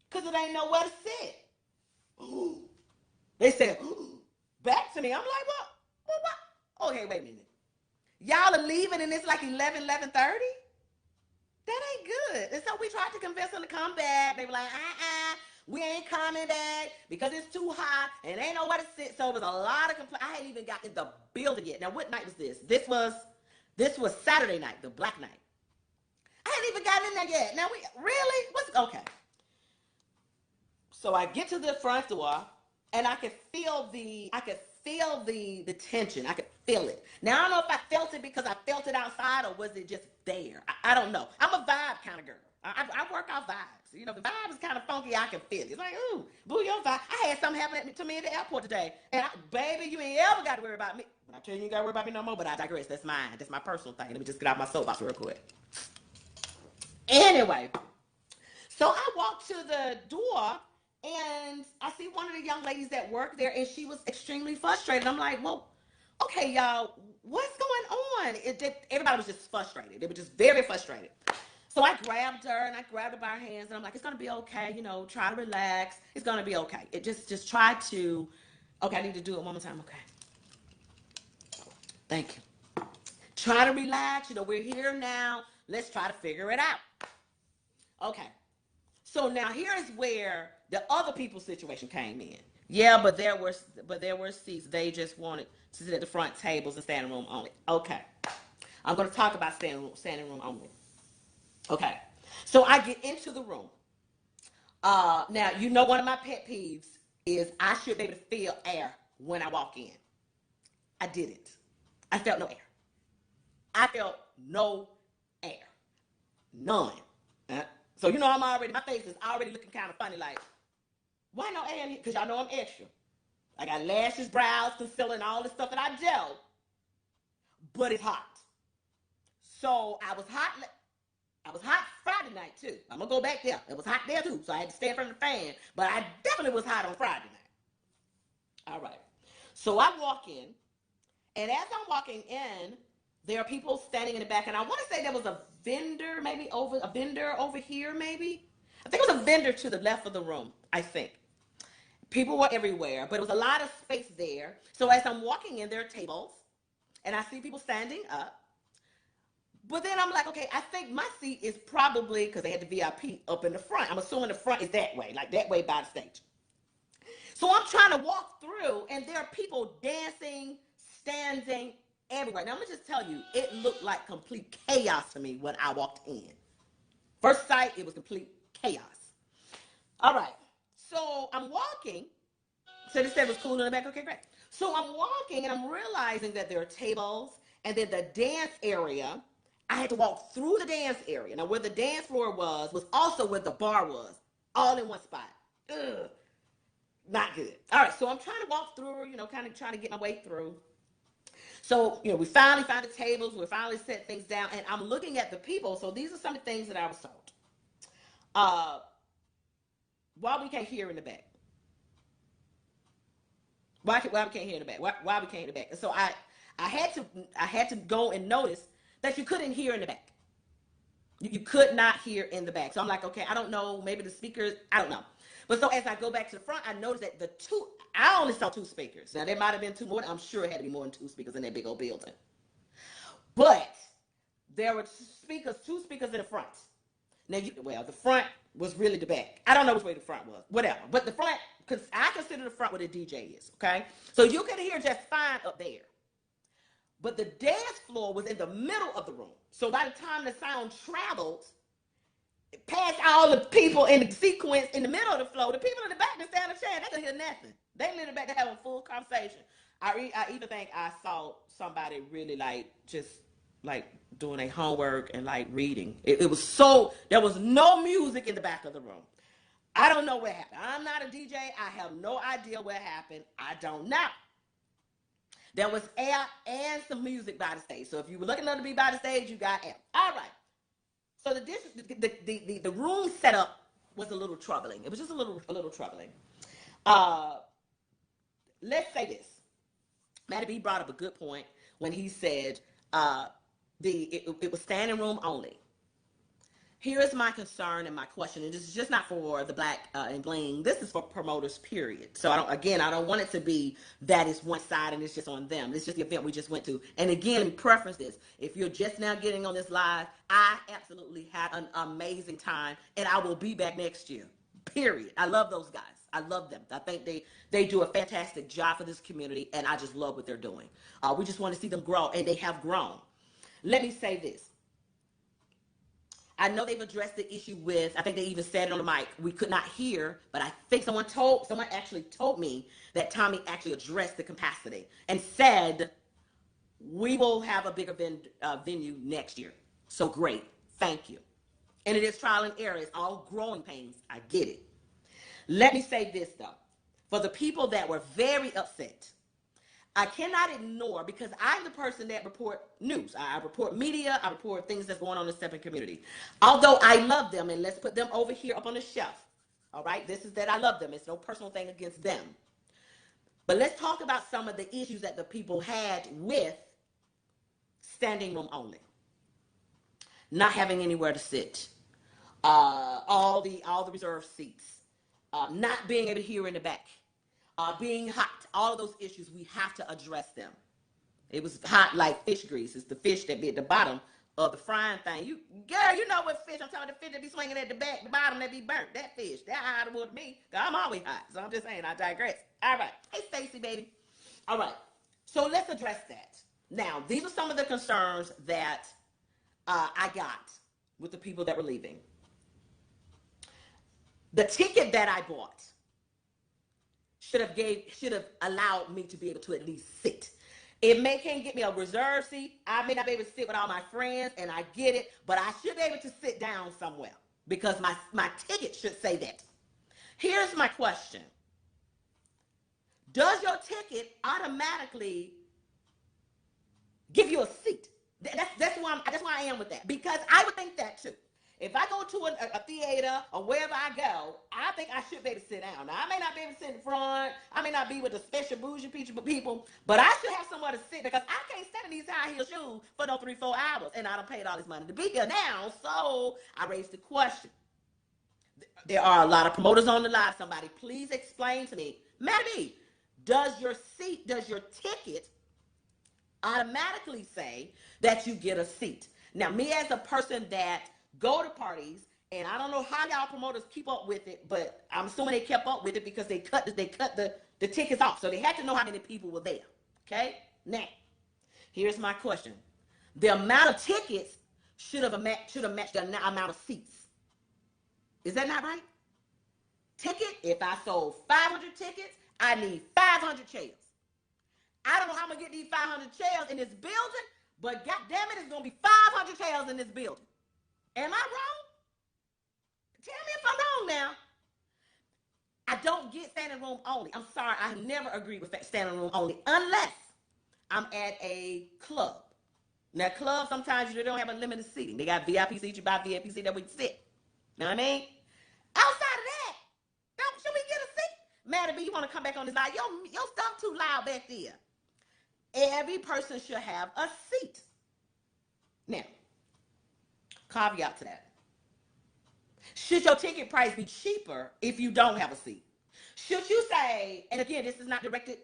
S1: Because it ain't nowhere to sit. Ooh. They said, ooh. Back to me. I'm like, what? Okay, wait a minute. Y'all are leaving and it's like 11, 11:30? That ain't good. And so we tried to convince them to come back. They were like, we ain't coming back because it's too hot and ain't nowhere to sit. So it was a lot of complaints. I hadn't even gotten in the building yet. Now, what night was this? This was Saturday night, the black night. I hadn't even gotten in there yet. Now, really? Okay. So I get to the front door and I could feel the tension. I could feel it. Now, I don't know if I felt it because I felt it outside or was it just there. I don't know. I'm a vibe kind of girl. I work out vibes. You know, the vibe is kind of funky. I can feel it. It's like, ooh, boo, your vibe. I had something happen to me at the airport today. And, baby, you ain't ever got to worry about me. When I tell you you ain't got to worry about me no more, but I digress. That's mine. That's my personal thing. Let me just get out my soapbox real quick. Anyway, so I walked to the door and I see one of the young ladies that work there, and she was extremely frustrated. I'm like, well, okay, y'all, what's going on? Everybody was just frustrated. They were just very frustrated. So I grabbed her, and I grabbed her by her hands, and I'm like, it's going to be okay. You know, try to relax. It's going to be okay. It just try to, okay, I need to do it one more time. Okay. Thank you. Try to relax. You know, we're here now. Let's try to figure it out. Okay. So now here's where the other people's situation came in. Yeah, but there were seats. They just wanted to sit at the front tables and standing room only. Okay. I'm going to talk about standing room only. Okay. So I get into the room. Now, you know one of my pet peeves is I should be able to feel air when I walk in. I didn't. I felt no air. I felt no air. None. So, you know, my face is already looking kind of funny, like, why no air in here? Because y'all know I'm extra. I got lashes, brows, concealer, and all this stuff that I gel. But it's hot. So I was hot Friday night, too. I'm going to go back there. It was hot there, too. So I had to stay in front of the fan. But I definitely was hot on Friday night. All right. So I walk in. And as I'm walking in, there are people standing in the back. And I want to say there was a vendor over here, maybe. I think it was a vendor to the left of the room, I think. People were everywhere, but it was a lot of space there. So as I'm walking in, there are tables, and I see people standing up. But then I'm like, okay, I think my seat is probably, because they had the VIP up in the front. I'm assuming the front is that way, like that way by the stage. So I'm trying to walk through, and there are people dancing, standing everywhere. Now, I'm going to just tell you, it looked like complete chaos to me when I walked in. First sight, it was complete chaos. All right. So I'm walking. So they said it was cool in the back. Okay, great. So I'm walking, and I'm realizing that there are tables, and then the dance area. I had to walk through the dance area. Now, where the dance floor was also where the bar was, all in one spot. Ugh. Not good. All right, so I'm trying to walk through, you know, kind of trying to get my way through. So, you know, we finally found the tables. We finally set things down, and I'm looking at the people. So these are some of the things that I was told. Why we can't hear in the back? Why we can't hear in the back? Why we can't hear in the back? And so I had to go and notice that you couldn't hear in the back. You could not hear in the back. So I'm like, okay, I don't know. Maybe the speakers, I don't know. But so as I go back to the front, I noticed that I only saw 2 speakers. Now, there might have been 2 more. I'm sure it had to be more than 2 speakers in that big old building. But there were 2 speakers in the front. Now, the front was really the back. I don't know which way the front was. Whatever. But the front, I consider the front where the DJ is, okay? So you can hear just fine up there. but the dance floor was in the middle of the room. So by the time the sound traveled past all the people in the sequence in the middle of the floor, the people in the back that stand on the chair, they could hear nothing. They literally back to have a full conversation. I even think I saw somebody really like just like doing their homework and like reading. It was so, there was no music in the back of the room. I don't know what happened. I'm not a DJ. I have no idea what happened. I don't know. There was air and some music by the stage. So if you were looking to be by the stage, you got air. All right. So the room setup was a little troubling. It was just a little troubling. Let's say this. Matty B brought up a good point when he said it was standing room only. Here is my concern and my question, and this is just not for the Black and Bling. This is for promoters, period. So I don't want it to be that it's one side and it's just on them. It's just the event we just went to. And again, preference this. If you're just now getting on this live, I absolutely had an amazing time, and I will be back next year, period. I love those guys. I love them. I think they do a fantastic job for this community, and I just love what they're doing. We just want to see them grow, and they have grown. Let me say this. I know they've addressed the issue with, I think they even said it on the mic, we could not hear, but I think someone actually told me that Tommy actually addressed the capacity and said, we will have a bigger venue next year. So great. Thank you. And it is trial and error. It's all growing pains. I get it. Let me say this, though. For the people that were very upset, I cannot ignore, because I'm the person that report news. I report media. I report things that's going on in the stepping community. Although I love them, and let's put them over here up on the shelf. All right? This is that I love them. It's no personal thing against them. But let's talk about some of the issues that the people had with standing room only. Not having anywhere to sit. All the reserved seats. Not being able to hear in the back. Being hot, all of those issues, we have to address them. It was hot like fish grease. It's the fish that be at the bottom of the frying thing. Girl, you know what fish I'm talking about, the fish that be swinging at the bottom that be burnt. That fish, that hot wood to me, because I'm always hot. So I'm just saying, I digress. All right. Hey, Stacy, baby. All right. So let's address that. Now, these are some of the concerns that I got with the people that were leaving. The ticket that I bought should have allowed me to be able to at least sit. Can't get me a reserve seat. I may not be able to sit with all my friends, and I get it, but I should be able to sit down somewhere because my ticket should say that. Here's my question. Does your ticket automatically give you a seat? That's why I am with that, because I would think that too. If I go to a theater or wherever I go, I think I should be able to sit down. Now, I may not be able to sit in front. I may not be with the special bougie people, but I should have somewhere to sit, because I can't stand in these high heel shoes for no 3-4 hours, and I don't pay all this money to be here now. So I raised the question. There are a lot of promoters on the live. Somebody please explain to me, Maddie, does your ticket automatically say that you get a seat? Now, me as a person that go to parties, and I don't know how y'all promoters keep up with it, but I'm assuming they kept up with it because they cut the tickets off, so they had to know how many people were there. Okay? Now, here's my question. The amount of tickets should have matched the amount of seats. Is that not right? If I sold 500 tickets, I need 500 chairs. I don't know how I'm going to get these 500 chairs in this building, but goddamn it, it's going to be 500 chairs in this building. Am I wrong? Tell me if I'm wrong now. I don't get standing room only. I'm sorry, I never agreed with standing room only unless I'm at a club. Now, clubs, sometimes they don't have unlimited seating. They got VIP seats. You buy VIP seat that we can sit. Know what I mean? Outside of that, should we get a seat? Maddie B, you want to come back on this line? Your stuff too loud back there. Every person should have a seat. Now, caveat to that. Should your ticket price be cheaper if you don't have a seat? Should you say, and again, this is not directed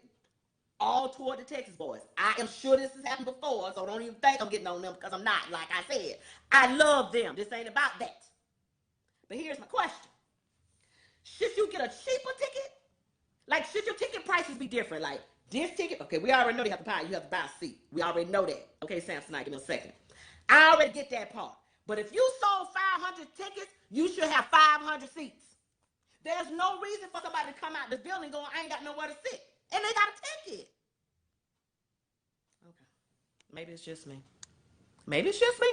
S1: all toward the Texas boys. I am sure this has happened before, so don't even think I'm getting on them, because I'm not. Like I said, I love them. This ain't about that. But here's my question. Should you get a cheaper ticket? Like, should your ticket prices be different? Like, This ticket, okay, we already know you have to buy a seat. We already know that. Okay, Samsonite, give me a second. I already get that part. But if you sold 500 tickets, you should have 500 seats. There's no reason for somebody to come out this building going, I ain't got nowhere to sit. And they got a ticket. Okay. Maybe it's just me. Maybe it's just me.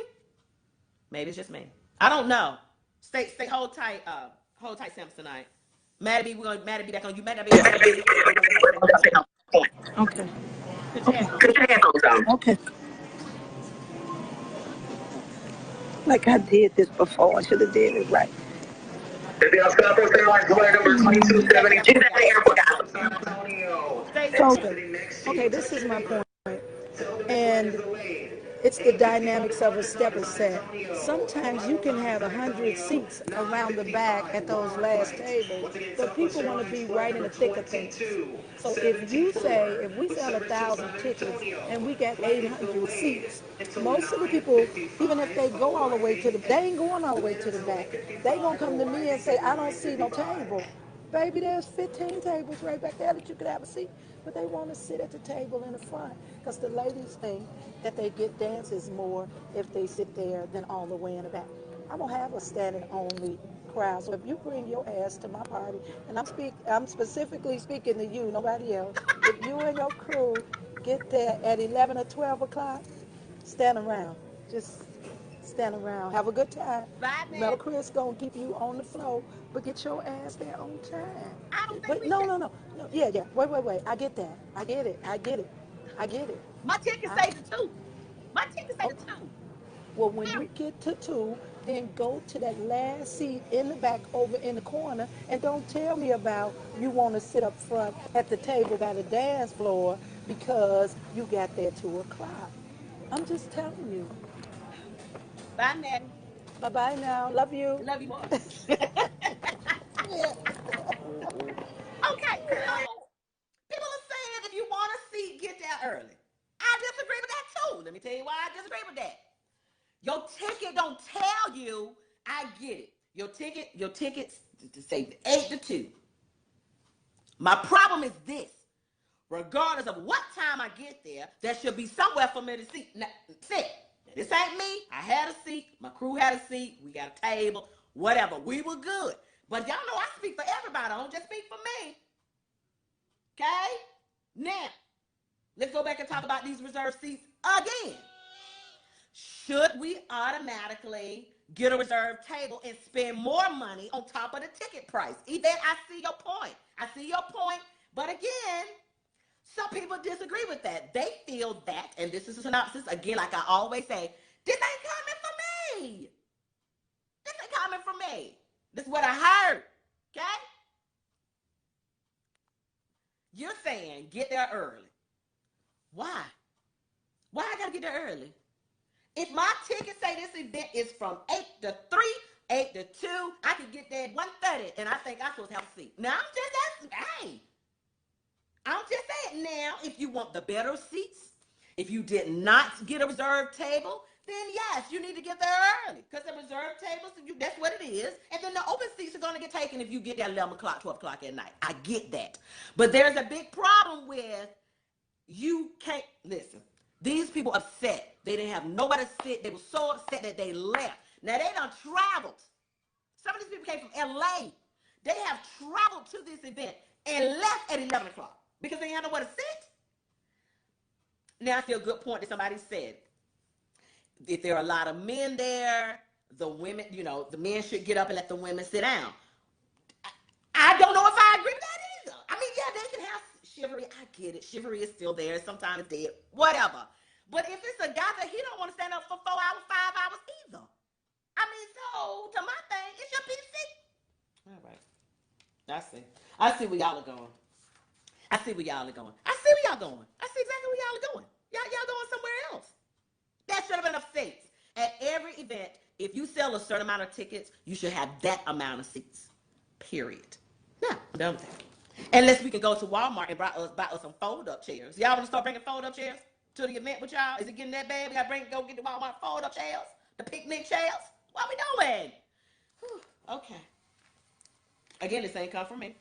S1: Maybe it's just me. I don't know. Stay hold tight, Samsonite. Maddie, we're gonna Maddie be back on you. Maddie be back on.
S3: Okay.
S1: Put your headphones on.
S3: Okay. Like I did this before. I should have did it right.
S1: If y'all stop us there like flight number 2272 at the airport, guys. San Antonio.
S3: So, okay, this is my point. And it's the dynamics of a stepper set. Sometimes you can have 100 seats around the back at those last tables, but people want to be right in the thick of things. So if we sell 1,000 tickets and we get 800 seats, most of the people, even if they go all the way to they ain't going all the way to the back. They gonna come to me and say, I don't see no table. Baby, there's 15 tables right back there that you could have a seat. But they want to sit at the table in the front because the ladies think that they get dances more if they sit there than all the way in the back. I'm going to have a standing only crowd. So if you bring your ass to my party, and I'm specifically speaking to you, nobody else, if you and your crew get there at 11 or 12 o'clock, stand around. Just stand around. Have a good time.
S1: Bye,
S3: Mel
S1: man.
S3: Chris gonna keep you on the floor, but get your ass there on time.
S1: I don't think
S3: But
S1: we
S3: no,
S1: should.
S3: no, no, no. Yeah, yeah. Wait. I get that. I get it. I get it. I get it.
S1: My ticket
S3: I,
S1: say the two. My ticket say
S3: oh,
S1: the two.
S3: well, when you
S1: Period.
S3: get to two, then go to that last seat in the back over in the corner, and don't tell me about you want to sit up front at the table by the dance floor because you got there at 2 o'clock. I'm just telling you.
S1: Bye, Maddie.
S3: Bye bye now. Love you.
S1: Love you more. Okay, so people are saying if you want a seat, get there early. I disagree with that too. Let me tell you why I disagree with that. Your ticket don't tell you. I get it. Your tickets to say 8 to 2. My problem is this. Regardless of what time I get there should be somewhere for me to sit. This ain't me. I had a seat. My crew had a seat. We got a table. Whatever. We were good. But y'all know I speak for everybody. I don't just speak for me. Okay? Now, let's go back and talk about these reserved seats again. Should we automatically get a reserved table and spend more money on top of the ticket price? Yvette, I see your point. But again, some people disagree with that. They feel that, and this is a synopsis, again, like I always say, this ain't coming for me. This ain't coming for me. This is what I heard. Okay? You're saying get there early. Why? Why I gotta get there early? If my ticket say this event is from 8 to 3, 8 to 2, I could get there at 1:30, and I think I'm supposed to have a seat. Now, I'm just saying now, if you want the better seats, if you did not get a reserved table, then yes, you need to get there early. Because the reserved tables, that's what it is. And then the open seats are going to get taken if you get there 11 o'clock, 12 o'clock at night. I get that. But there's a big problem with you can't, listen, these people upset. They didn't have nowhere to sit. They were so upset that they left. Now, they done traveled. Some of these people came from LA. They have traveled to this event and left at 11 o'clock because they had nowhere to sit. Now, I feel a good point that somebody said. If there are a lot of men there, the women, the men should get up and let the women sit down. I don't know if I agree with that either. I mean, yeah, they can have chivalry. I get it. Chivalry is still there. Sometimes it's dead. Whatever. But if it's a guy that he don't want to stand up for 4 hours, 5 hours either. I mean, so to my thing, it's your PC. All right. I see where y'all are going. I see where y'all are going. I see exactly where y'all are going. Y'all going somewhere else. That should have been enough seats. At every event, if you sell a certain amount of tickets, you should have that amount of seats. Period. Now, I'm done with that. Unless we can go to Walmart and buy us some fold-up chairs. Y'all want to start bringing fold-up chairs to the event with y'all? Is it getting that bad? We got to go get the Walmart fold-up chairs? The picnic chairs? What are we doing? Whew. Okay. Again, this ain't come from me.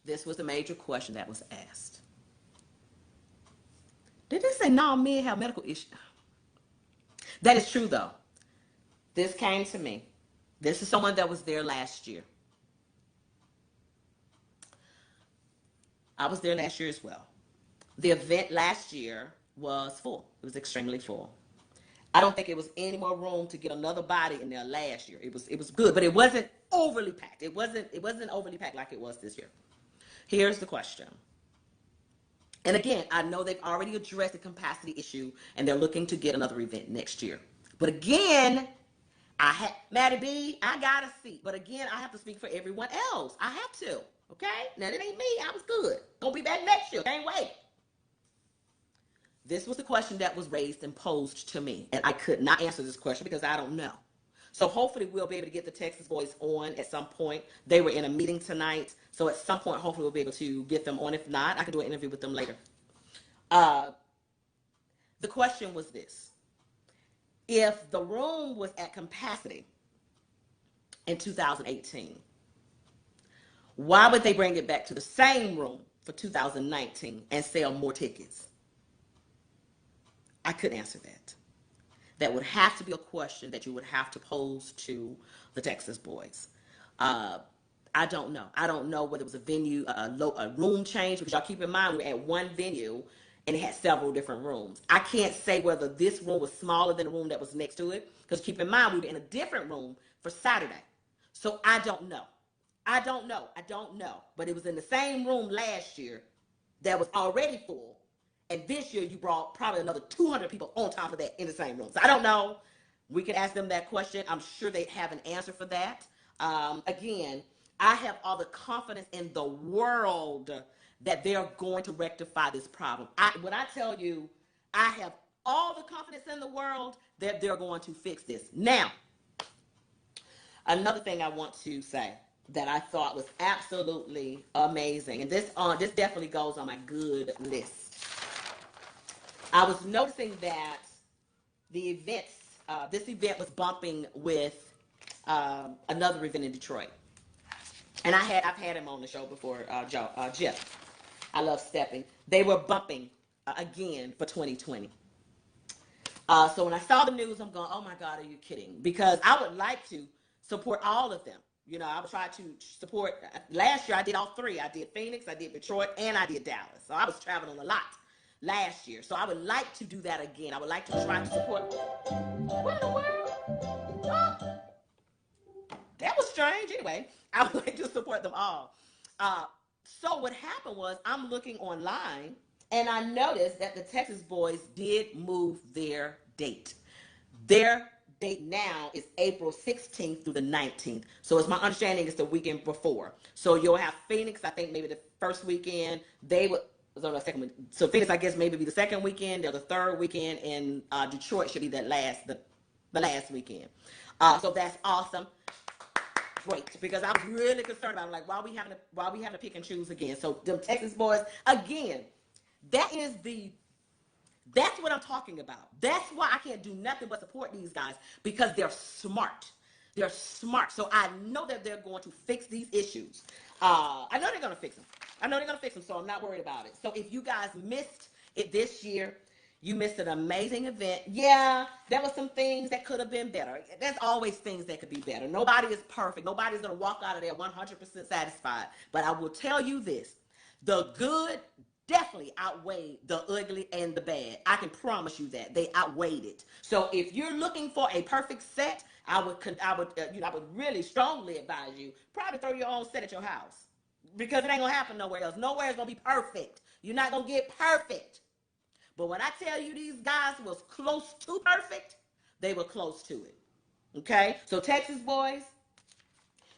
S1: This was the major question that was asked. Did they say no, men have medical issues? That is true, though. This came to me. This is someone that was there last year. I was there last year as well. The event last year was full. It was extremely full. I don't think it was any more room to get another body in there last year. It was good, but it wasn't overly packed. It wasn't overly packed like it was this year. Here's the question. And again, I know they've already addressed the capacity issue and they're looking to get another event next year. But again, Maddie B, I got a seat. But again, I have to speak for everyone else. I have to. Okay? Now, it ain't me. I was good. Gonna be back next year. Can't wait. This was the question that was raised and posed to me. And I could not answer this question because I don't know. So hopefully we'll be able to get the Texas boys on at some point. They were in a meeting tonight. So at some point, hopefully we'll be able to get them on. If not, I can do an interview with them later. The question was this. If the room was at capacity in 2018, why would they bring it back to the same room for 2019 and sell more tickets? I couldn't answer that. That would have to be a question that you would have to pose to the Texas boys. I don't know. I don't know whether it was a venue, a room change, because y'all keep in mind we're at one venue and it had several different rooms. I can't say whether this room was smaller than the room that was next to it, because keep in mind we were in a different room for Saturday. So I don't know. I don't know. But it was in the same room last year that was already full. And this year you brought probably another 200 people on top of that in the same room. So I don't know. We can ask them that question. I'm sure they have an answer for that. Again, I have all the confidence in the world that they're going to rectify this problem. When I tell you, I have all the confidence in the world that they're going to fix this. Now, another thing I want to say that I thought was absolutely amazing, and this definitely goes on my good list. I was noticing that the events, this event was bumping with another event in Detroit. And I've had him on the show before, Jeff. I love stepping. They were bumping again for 2020. So when I saw the news, I'm going, oh my God, are you kidding? Because I would like to support all of them. You know, I would try to support. Last year I did all three. I did Phoenix, I did Detroit, and I did Dallas. So I was traveling a lot last year. So I would like to do that again. I would like to try to support. What in the world? Oh, that was strange. Anyway, I would like to support them all. So what happened was I'm looking online and I noticed that the Texas boys did move their date. Their date now is April 16th through the 19th. So it's my understanding it's the weekend before. So you'll have Phoenix, I think maybe the first weekend. They would, so Phoenix, I guess, maybe be the second weekend or the third weekend, and Detroit should be the last weekend. So that's awesome. Great, because I was really concerned about it. Like, why we having to pick and choose again? So them Texas boys, again, that's what I'm talking about. That's why I can't do nothing but support these guys, because they're smart. They're smart. So I know that they're going to fix these issues. I know they're going to fix them. So I'm not worried about it. So if you guys missed it this year, you missed an amazing event. Yeah, there were some things that could have been better. There's always things that could be better. Nobody is perfect. Nobody's going to walk out of there 100% satisfied. But I will tell you this. The good definitely outweighed the ugly and the bad. I can promise you that. They outweighed it. So if you're looking for a perfect set, I would really strongly advise you probably throw your own set at your house, because it ain't going to happen nowhere else. Nowhere is going to be perfect. You're not going to get perfect. But when I tell you these guys was close to perfect, they were close to it. Okay? So Texas boys,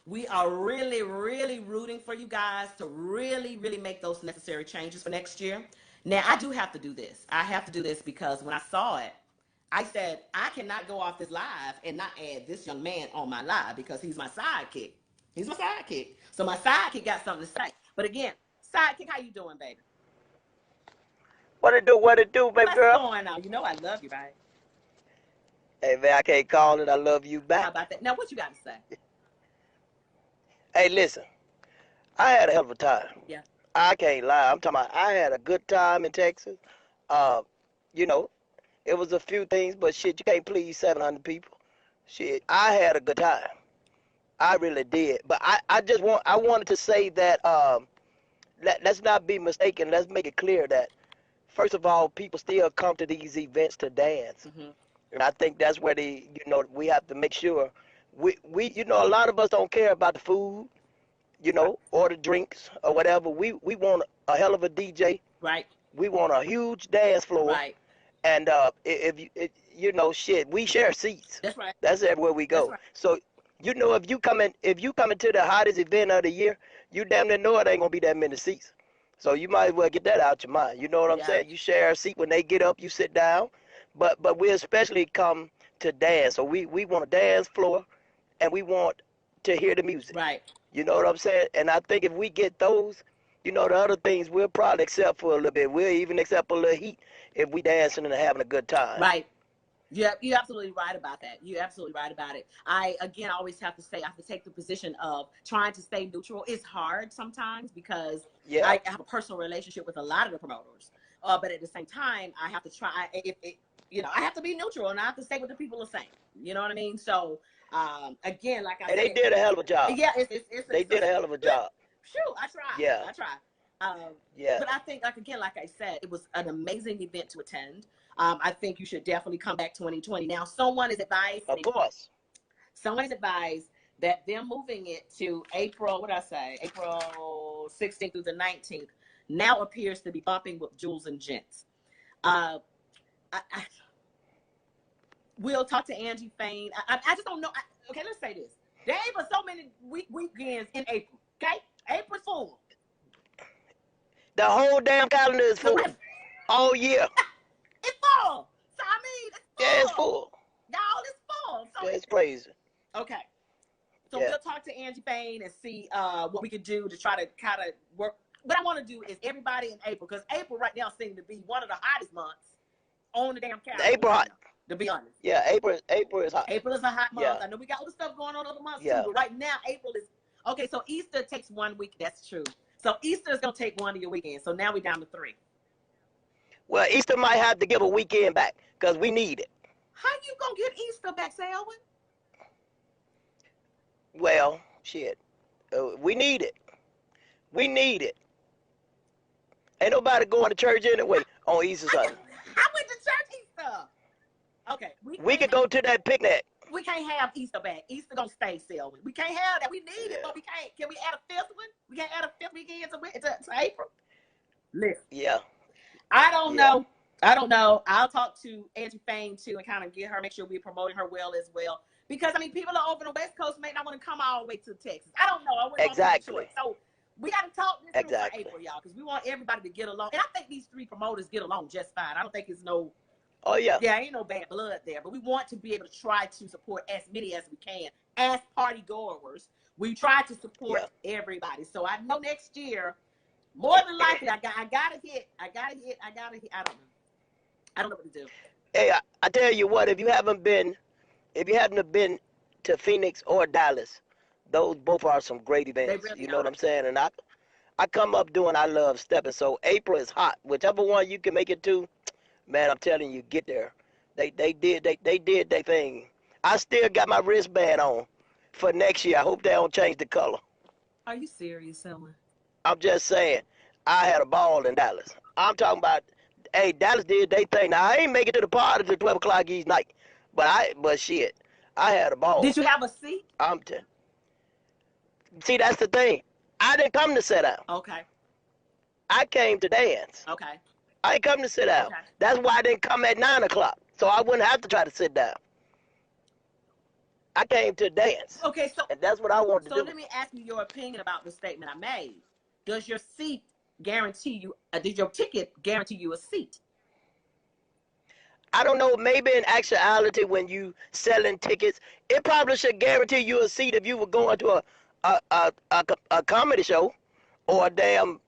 S1: we are really, really rooting for you guys to really, really make those necessary changes for next year. Now, I do have to do this. I have to do this because when I saw it, I said, I cannot go off this live and not add this young man on my live, because he's my sidekick. So my sidekick got something to say. But again, sidekick, how you doing, baby?
S4: What it do, baby
S1: What's
S4: girl?
S1: going on? You know I love you, right?
S4: Hey, man, I can't call it. I love you
S1: How
S4: back.
S1: about that? Now, what you got to say?
S4: Hey, listen. I had a hell of a time.
S1: Yeah.
S4: I can't lie. I'm talking about I had a good time in Texas. Uh, you know, it was a few things, but shit, you can't please 700 people. Shit, I had a good time. I really did. But I wanted to say that let's not be mistaken. Let's make it clear that first of all, people still come to these events to dance.
S1: Hmm.
S4: And I think that's where we have to make sure a lot of us don't care about the food, or the drinks or whatever. We want a hell of a DJ.
S1: Right.
S4: We want a huge dance floor.
S1: Right.
S4: And if shit, we share seats.
S1: That's right.
S4: That's everywhere we
S1: That's
S4: go.
S1: right.
S4: So, if you coming to the hottest event of the year, you damn near know it ain't gonna be that many seats. So you might as well get that out your mind. You know what I'm
S1: Yeah.
S4: saying? You share a seat when they get up, you sit down. But we especially come to dance. So we want a dance floor, and we want to hear the music.
S1: Right.
S4: You know what I'm saying? And I think if we get those, the other things we'll probably accept for a little bit. We'll even accept a little heat if we dancing and having a good time.
S1: Right. Yeah, you're absolutely right about that. You're absolutely right about it. I always have to say, I have to take the position of trying to stay neutral. It's hard sometimes because
S4: Yeah.
S1: I have a personal relationship with a lot of the promoters. But at the same time, I have to try. I have to be neutral, and I have to say what the people are saying. You know what I mean? So, again, like I
S4: And
S1: said,
S4: they did a hell of a job.
S1: yeah,
S4: They did a hell of a job.
S1: Shoot, I tried.
S4: Yeah.
S1: I tried.
S4: Yeah.
S1: But I think, like I said, it was an amazing event to attend. I think you should definitely come back 2020. Now, someone is advised.
S4: Of course.
S1: Someone is advised that they're moving it to April. What did I say? April 16th through the 19th. Now appears to be bumping with Jules and Gents. We'll talk to Angie Fain. I just don't know. Okay, let's say this. There ain't but so many weekends in April. Okay, April's full.
S4: The whole damn calendar is full. All year.
S1: It's full. So I mean, it's full.
S4: Yeah, it's full.
S1: Y'all, it's full. So
S4: Yeah, it's crazy.
S1: Okay. So
S4: Yeah.
S1: we'll talk to Angie Fain and see what we could do to try to kind of work. What I want to do is everybody in April, because April right now seems to be one of the hottest months on the damn calendar.
S4: April hot.
S1: To be honest.
S4: Yeah, April is hot.
S1: April is a hot month.
S4: Yeah.
S1: I know we got other stuff going on other months
S4: Yeah.
S1: too, but right now April is okay. So Easter takes 1 week. That's true. So Easter is gonna take one of your weekends. So now we're down to 3.
S4: Well, Easter might have to give a weekend back because we need it.
S1: How you gonna get Easter back, Selwyn?
S4: Well, shit. We need it. We need it. Ain't nobody going to church anyway on Easter Sunday.
S1: I went to church Easter. Okay.
S4: We could go to that picnic.
S1: We can't have Easter back. Easter gonna stay, Selwyn. We can't have that. We need it, but we can't. Can we add a 5th one? We can't add a 5th weekend to April? Listen.
S4: Yeah.
S1: I don't know. I'll talk to Angie Fain too and kind of get her, make sure we're promoting her well as well. Because I mean, people are over the West Coast may not want to come all the way to Texas. I don't know. I wouldn't
S4: Exactly.
S1: want to choice. So we got to talk this through
S4: Exactly.
S1: for April, y'all, because we want everybody to get along. And I think these 3 promoters get along just fine. I don't think it's no.
S4: Oh yeah.
S1: Yeah, ain't no bad blood there, but we want to be able to try to support as many as we can as party goers. We try to support everybody. So I know next year, more than likely, I gotta hit. I don't know. I don't know what to do.
S4: Hey, I tell you what, if you haven't been to Phoenix or Dallas, those both are some great events.
S1: Really
S4: you know what I'm saying? And I come up doing I love stepping. So April is hot. Whichever one you can make it to, man, I'm telling you, get there. They did their thing. I still got my wristband on for next year. I hope they don't change the color.
S1: Are you serious, Selma?
S4: I'm just saying, I had a ball in Dallas. I'm talking about, hey, Dallas did their thing. Now, I ain't make it to the party till 12 o'clock each night. But shit, I had a ball.
S1: Did you have a seat?
S4: See, that's the thing. I didn't come to sit down.
S1: Okay.
S4: I came to dance.
S1: Okay.
S4: I ain't come to sit down.
S1: Okay.
S4: That's why I didn't come at 9 o'clock. So I wouldn't have to try to sit down. I came to dance.
S1: Okay, so
S4: and that's what I wanted to do.
S1: So let me ask you your opinion about the statement I made. Does your seat guarantee you? Did your ticket guarantee you a seat?
S4: I don't know. Maybe in actuality, when you selling tickets, it probably should guarantee you a seat if you were going to a comedy show or a damn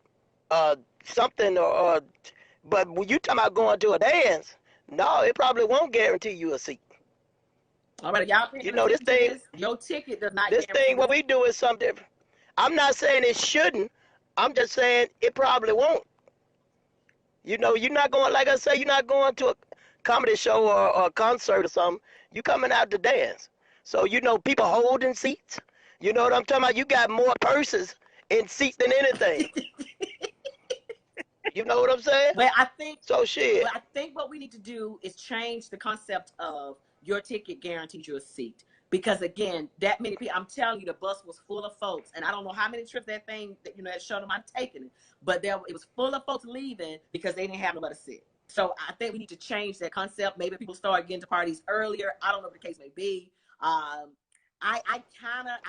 S4: something but when you talking about going to a dance, no, it probably won't guarantee you a seat.
S1: All right, y'all.
S4: You know this thing.
S1: Your ticket does not.
S4: This thing, what we do is something different. I'm not saying it shouldn't. I'm just saying it probably won't. You know, you're not going, like I say, you're not going to a comedy show or a concert or something. You coming out to dance. So, you know, people holding seats. You know what I'm talking about? You got more purses in seats than anything. You know what I'm saying?
S1: But I think,
S4: So shit.
S1: but I think what we need to do is change the concept of your ticket guarantees you a seat. Because again, that many people, I'm telling you, the bus was full of folks, and I don't know how many trips that thing, that showed them I'm taking it, but it was full of folks leaving because they didn't have nowhere to sit. So I think we need to change that concept. Maybe people start getting to parties earlier. I don't know what the case may be. I kind of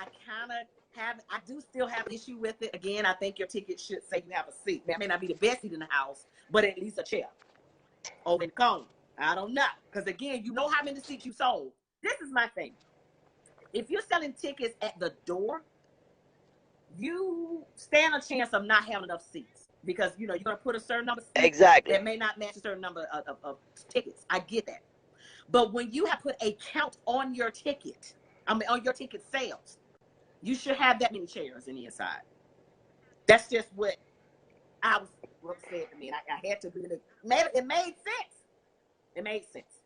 S1: I do still have an issue with it. Again, I think your ticket should say you have a seat. That may not be the best seat in the house, but at least a chair over in the corner. I don't know, because again, you know how many seats you sold. This is my thing. If you're selling tickets at the door, you stand a chance of not having enough seats because you're going to put a certain number of seats
S4: Exactly.
S1: that may not match a certain number of tickets. I get that. But when you have put a count on your ticket, on your ticket sales, you should have that many chairs in the inside. That's just what said to me. And I had to be it made sense. It made sense.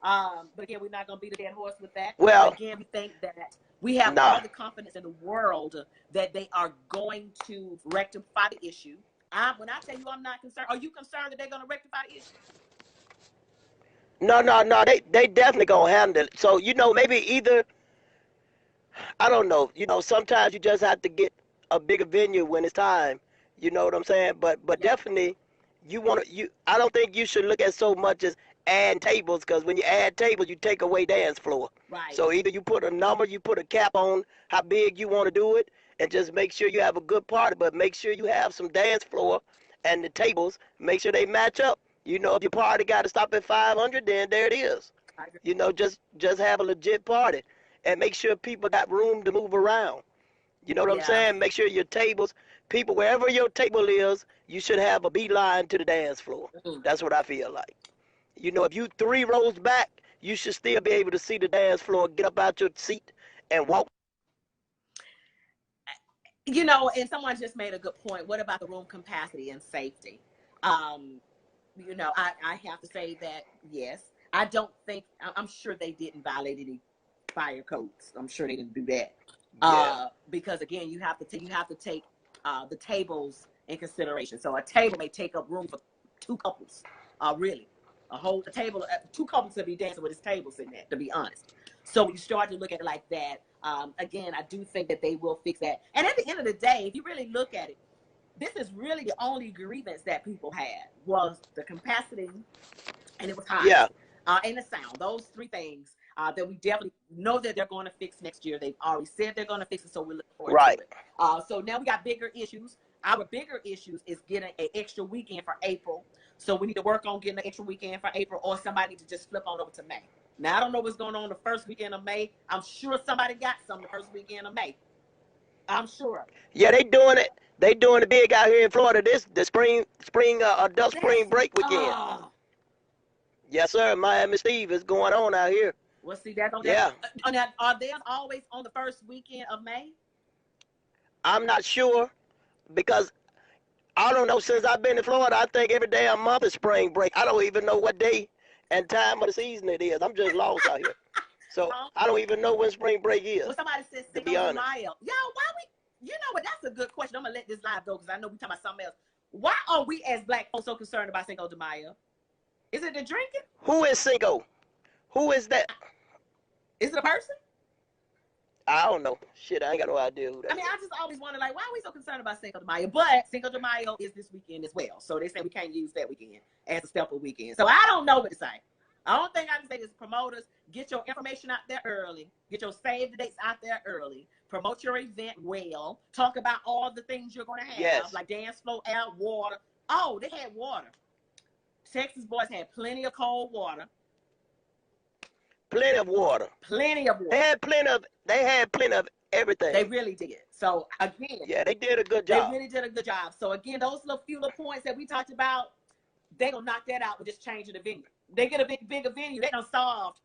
S1: But again, we're not going to beat a dead horse with that.
S4: Well,
S1: again, we think that we have all the confidence in the world that they are going to rectify the issue. When I tell you I'm not concerned, are you concerned that they're going to rectify the issue?
S4: No. They definitely gonna handle it. So maybe either I don't know. Sometimes you just have to get a bigger venue when it's time. You know what I'm saying? But definitely, I don't think you should look at so much as add tables, because when you add tables, you take away dance floor.
S1: Right.
S4: So either you put a number, you put a cap on how big you want to do it, and just make sure you have a good party. But make sure you have some dance floor, and the tables, make sure they match up. If your party got to stop at 500, then there it is. Just have a legit party, and make sure people got room to move around. You know what I'm saying? Make sure your tables, people, wherever your table is, you should have a beeline to the dance floor. That's what I feel like. If you 3 rows back, you should still be able to see the dance floor, get up out your seat, and walk.
S1: And someone just made a good point. What about the room capacity and safety? I have to say that, yes, I don't think, I'm sure they didn't violate any fire codes. I'm sure they didn't do that. Because again, you have to take the tables in consideration. So a table may take up room for 2 couples, really. A table, 2 couples to be dancing with this table sitting there, to be honest. So when you start to look at it like that, again, I do think that they will fix that. And at the end of the day, if you really look at it, this is really the only grievance that people had was the capacity, and it was hot.
S4: Yeah.
S1: And the sound. Those 3 things that we definitely know that they're going to fix next year. They've already said they're going to fix it, so we look forward to it. So now we got bigger issues. Our bigger issues is getting an extra weekend for April. So we need to work on getting an extra weekend for April, or somebody needs to just flip on over to May. Now, I don't know what's going on the first weekend of May. I'm sure somebody got some the first weekend of May. I'm sure.
S4: Yeah, they doing it. They doing it big out here in Florida. The spring adult spring break weekend. Yes, sir. Miami Steve is going on out here.
S1: Well, see, that's on
S4: that.
S1: Yeah. Are they always on the first weekend of May?
S4: I'm not sure, because I don't know. Since I've been in Florida, I think every damn month is spring break. I don't even know what day and time of the season it is. I'm just lost out here. So I don't even know when spring break is.
S1: Well, somebody said Cinco de Mayo. Yo, why we? You know what? That's a good question. I'm gonna let this live go because I know we talking about something else. Why are we as Black folks so concerned about Cinco de Mayo? Is it the drinking?
S4: Who is Cinco? Who is that?
S1: Is it a person?
S4: I don't know. Shit, I ain't got no idea who that is.
S1: I just always wonder, like, why are we so concerned about Cinco de Mayo? But Cinco de Mayo is this weekend as well. So they say we can't use that weekend as a staple weekend. So I don't know what to say. The only thing I can say is promoters, get your information out there early. Get your save the dates out there early. Promote your event well. Talk about all the things you're going to have, like dance floor, air, water. Oh, they had water. Texas boys had plenty of cold water.
S4: Plenty of water.
S1: Plenty of water.
S4: They had plenty of everything.
S1: They really did. So again,
S4: yeah, they did a good job.
S1: They really did a good job. So again, those few little points that we talked about, they gonna knock that out with just changing the venue. They get a bigger venue, they done solved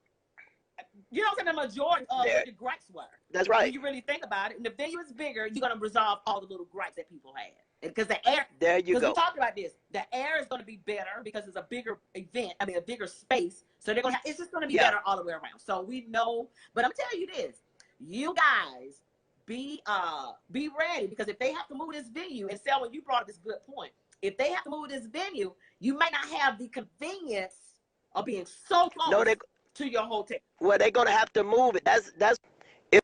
S1: You know what I'm saying? The majority of what the gripes were.
S4: That's
S1: When
S4: right.
S1: you really think about it, and the venue is bigger, you're gonna resolve all the little gripes that people had. Because the air,
S4: There you
S1: because we
S4: go.
S1: talked about this, the air is going to be better because it's a bigger event. I mean, a bigger space. So they're gonna have, it's just going to be
S4: Yeah.
S1: better all the way around. So we know, but I'm telling you this, you guys be ready, because if they have to move this venue, and Selma, you brought up this good point. If they have to move this venue, you might not have the convenience of being so
S4: No,
S1: close
S4: they
S1: to your hotel.
S4: well they're gonna have to move it. That's if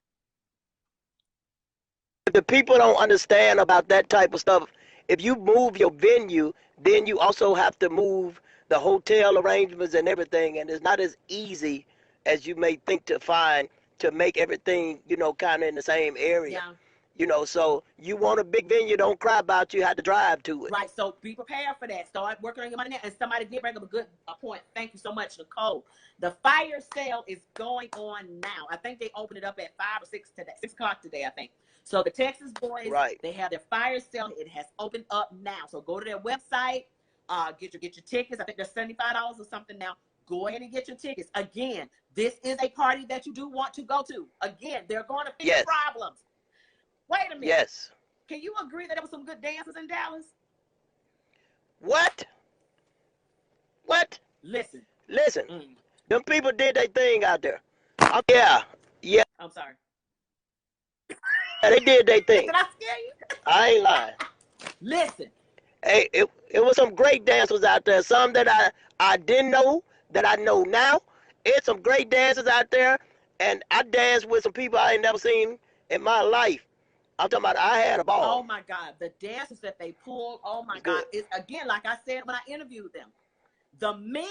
S4: the people don't understand about that type of stuff. If you move your venue, then you also have to move the hotel arrangements and everything, and it's not as easy as you may think to find to make everything, kind of in the same area.
S1: Yeah.
S4: So you want a big venue, don't cry about you had to drive to it.
S1: Right, so be prepared for that. Start working on your money now. And somebody did bring up a good point. Thank you so much, Nicole. The fire sale is going on now. I think they opened it up at 5 or 6 today, 6 o'clock today, I think. So the Texas boys,
S4: Right.
S1: they have their fire sale. It has opened up now. So go to their website, get your tickets. I think they're $75 or something now. Go ahead and get your tickets. Again, this is a party that you do want to go to. Again, they're going to fix
S4: Yes.
S1: problems. Wait a minute.
S4: Yes.
S1: Can you agree that there was some good dancers in Dallas?
S4: What? What?
S1: Listen.
S4: Listen. Them people did their thing out there. Yeah.
S1: I'm sorry.
S4: They did their thing.
S1: Did I scare you?
S4: I ain't lying.
S1: Listen.
S4: Hey, it was some great dancers out there. Some that I didn't know that I know now. It's some great dancers out there, and I danced with some people I ain't never seen in my life. I'm talking about I had a ball.
S1: Oh my God, the dances that they pulled. Oh my
S4: It's
S1: God,
S4: good.
S1: it's again like I said when I interviewed them. The men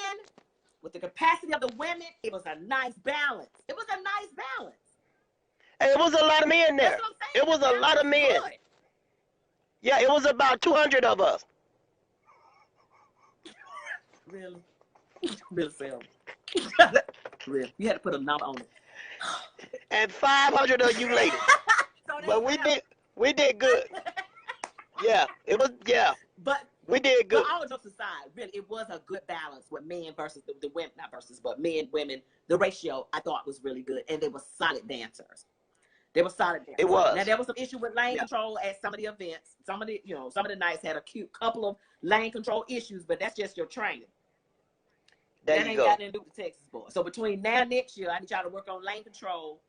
S1: with the capacity of the women, it was a nice balance. It was a nice balance.
S4: Hey, it was a lot of men there.
S1: That's what I'm saying.
S4: It was
S1: The
S4: a lot of
S1: balance
S4: men.
S1: was good.
S4: Yeah, it was about 200 of us.
S1: Really? Really, Selma. Really? You had to put a number on it.
S4: And 500 of you ladies.
S1: So
S4: But we did good. Yeah, it was, yeah.
S1: But
S4: We did good.
S1: But all jokes aside, really, it was a good balance with men versus the women, not versus, but men, women. The ratio I thought was really good, and they were solid dancers. They were solid dancers.
S4: It was.
S1: Now there was some issue with lane control at some of the events. Some of the nights had a cute couple of lane control issues, but that's just your training.
S4: There
S1: That
S4: you
S1: ain't
S4: go.
S1: got nothing to do with the Texas boys. So between now and next year, I need y'all to work on lane control.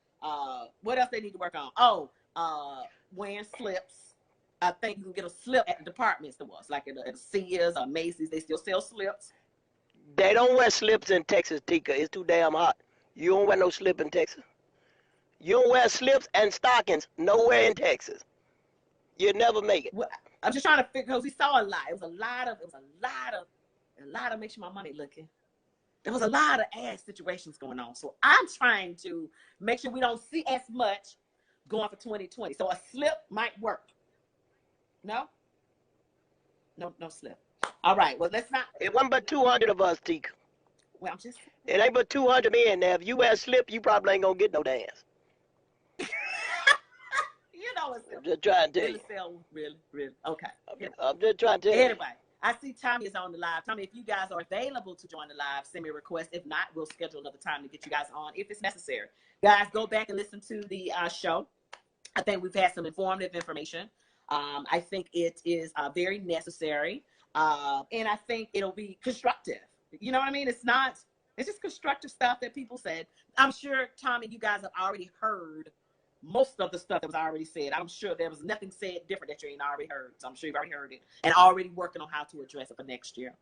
S1: What else they need to work on? Oh, wearing slips. I think you can get a slip at the department stores, like at Sears or Macy's. They still sell slips.
S4: They don't wear slips in Texas, Tika. It's too damn hot. You don't wear no slip in Texas. You don't wear slips and stockings nowhere in Texas. You'll never make it.
S1: Well, I'm just trying to figure, because we saw a lot. It was a lot of make sure my money looking. There was a lot of ass situations going on. So I'm trying to make sure we don't see as much going for 2020. So a slip might work. No slip. All right. Well, let's not.
S4: It wasn't but 200 of us, Tika.
S1: Well, I'm just.
S4: It ain't but 200 men there. If you wear a slip, you probably ain't gonna get no dance.
S1: You know it's
S4: I'm just trying to tell you.
S1: Really. Okay.
S4: I'm just trying to tell you.
S1: Anyway, I see Tommy is on the live. Tommy, if you guys are available to join the live, send me a request. If not, we'll schedule another time to get you guys on if it's necessary. Guys, go back and listen to the show. I think we've had some informative information. I think it is very necessary. And I think it'll be constructive. You know what I mean? It's just constructive stuff that people said. I'm sure, Tommy, you guys have already heard most of the stuff that was already said. I'm sure there was nothing said different that you ain't already heard. So I'm sure you've already heard it and already working on how to address it for next year.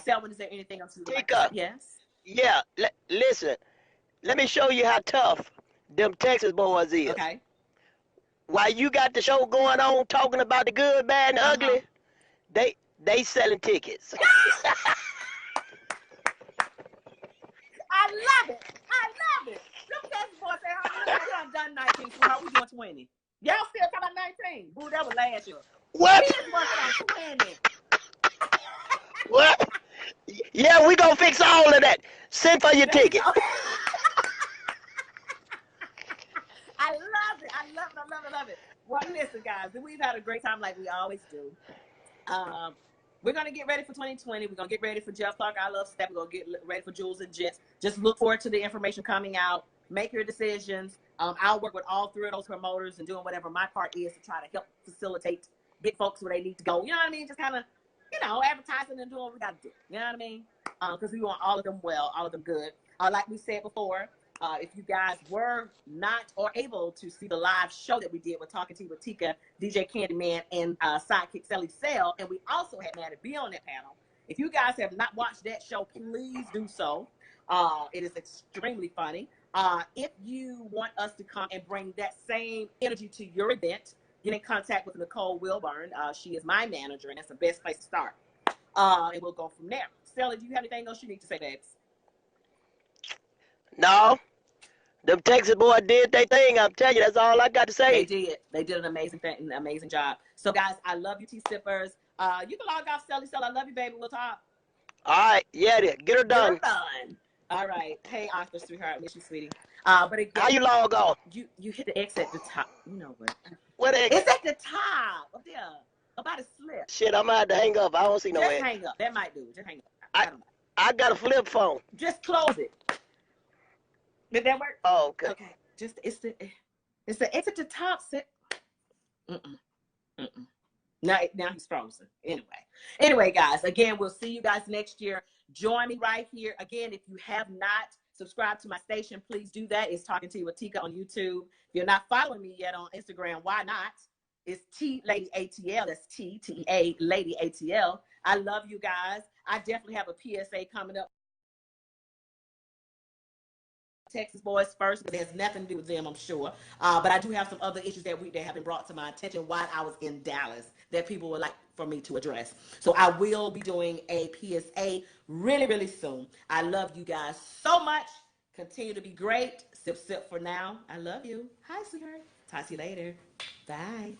S1: Selwyn, is there anything else you would like to say? Yes.
S4: Yeah, listen. Let me show you how tough them Texas boys is.
S1: Okay.
S4: While you got the show going on talking about the good, bad, and ugly, they selling tickets.
S1: I love it. Them Texas boys say, we done done 19, sweetheart. We doing 20. Y'all still talking about 19? Boo, that was last year.
S4: What?
S1: We is working on 20.
S4: What? Yeah, we gonna fix all of that. Send for your ticket.
S1: I love it. Well, listen, guys, we've had a great time like we always do. we're gonna get ready for 2020. We're gonna get ready for Jeff Clark. I love Step. We're gonna get ready for Jules and Jets. Just look forward to the information coming out. Make your decisions. I'll work with all three of those promoters and doing whatever my part is to try to help facilitate, get folks where they need to go. You know what I mean? Just kind of, advertising and doing what we got to do. You know what I mean? Because we want all of them well, all of them good. Like we said before, if you guys were not or able to see the live show that we did with Talking Tea with Tika, DJ Candyman, and Sidekick Sally Sale, and we also had Maddie B on that panel. If you guys have not watched that show, please do so. It is extremely funny. If you want us to come and bring that same energy to your event, get in contact with Nicole Wilburn. She is my manager, and that's the best place to start. And we'll go from there. Sally, do you have anything else you need to say, babes?
S4: No, them Texas boys did their thing. I'm telling you, that's all I got to say.
S1: They did. They did an amazing thing, an amazing job. So, guys, I love you, T Sippers. You can log off, Sally. I love you, baby. We'll talk.
S4: All right, yeah, get her done.
S1: Get her done. All right. Hey, Arthur, sweetheart. Miss you, sweetie. But again,
S4: how you log off?
S1: You hit the X at the top. You know what?
S4: What X?
S1: It's at the top up there. About a slip.
S4: Shit, I'm gonna have to hang up. I don't see no X.
S1: Just hang up. That might do. Just hang up.
S4: I got a flip phone.
S1: Just close it. Did that work?
S4: Oh, okay.
S1: Okay. Just it's the X at the top. Now he's frozen. Anyway, guys. Again, we'll see you guys next year. Join me right here. Again, if you have not subscribed to my station, please do that. It's Talking Tea with Tika on YouTube. If you're not following me yet on Instagram, why not? It's T Lady ATL. That's TEA Lady ATL. I love you guys. I definitely have a PSA coming up. Texas boys first, but it has nothing to do with them, I'm sure. But I do have some other issues that have been brought to my attention while I was in Dallas that people would like for me to address. So I will be doing a PSA really, really soon. I love you guys so much. Continue to be great. Sip, sip for now. I love you. Hi, sweetheart. Talk to you later. Bye.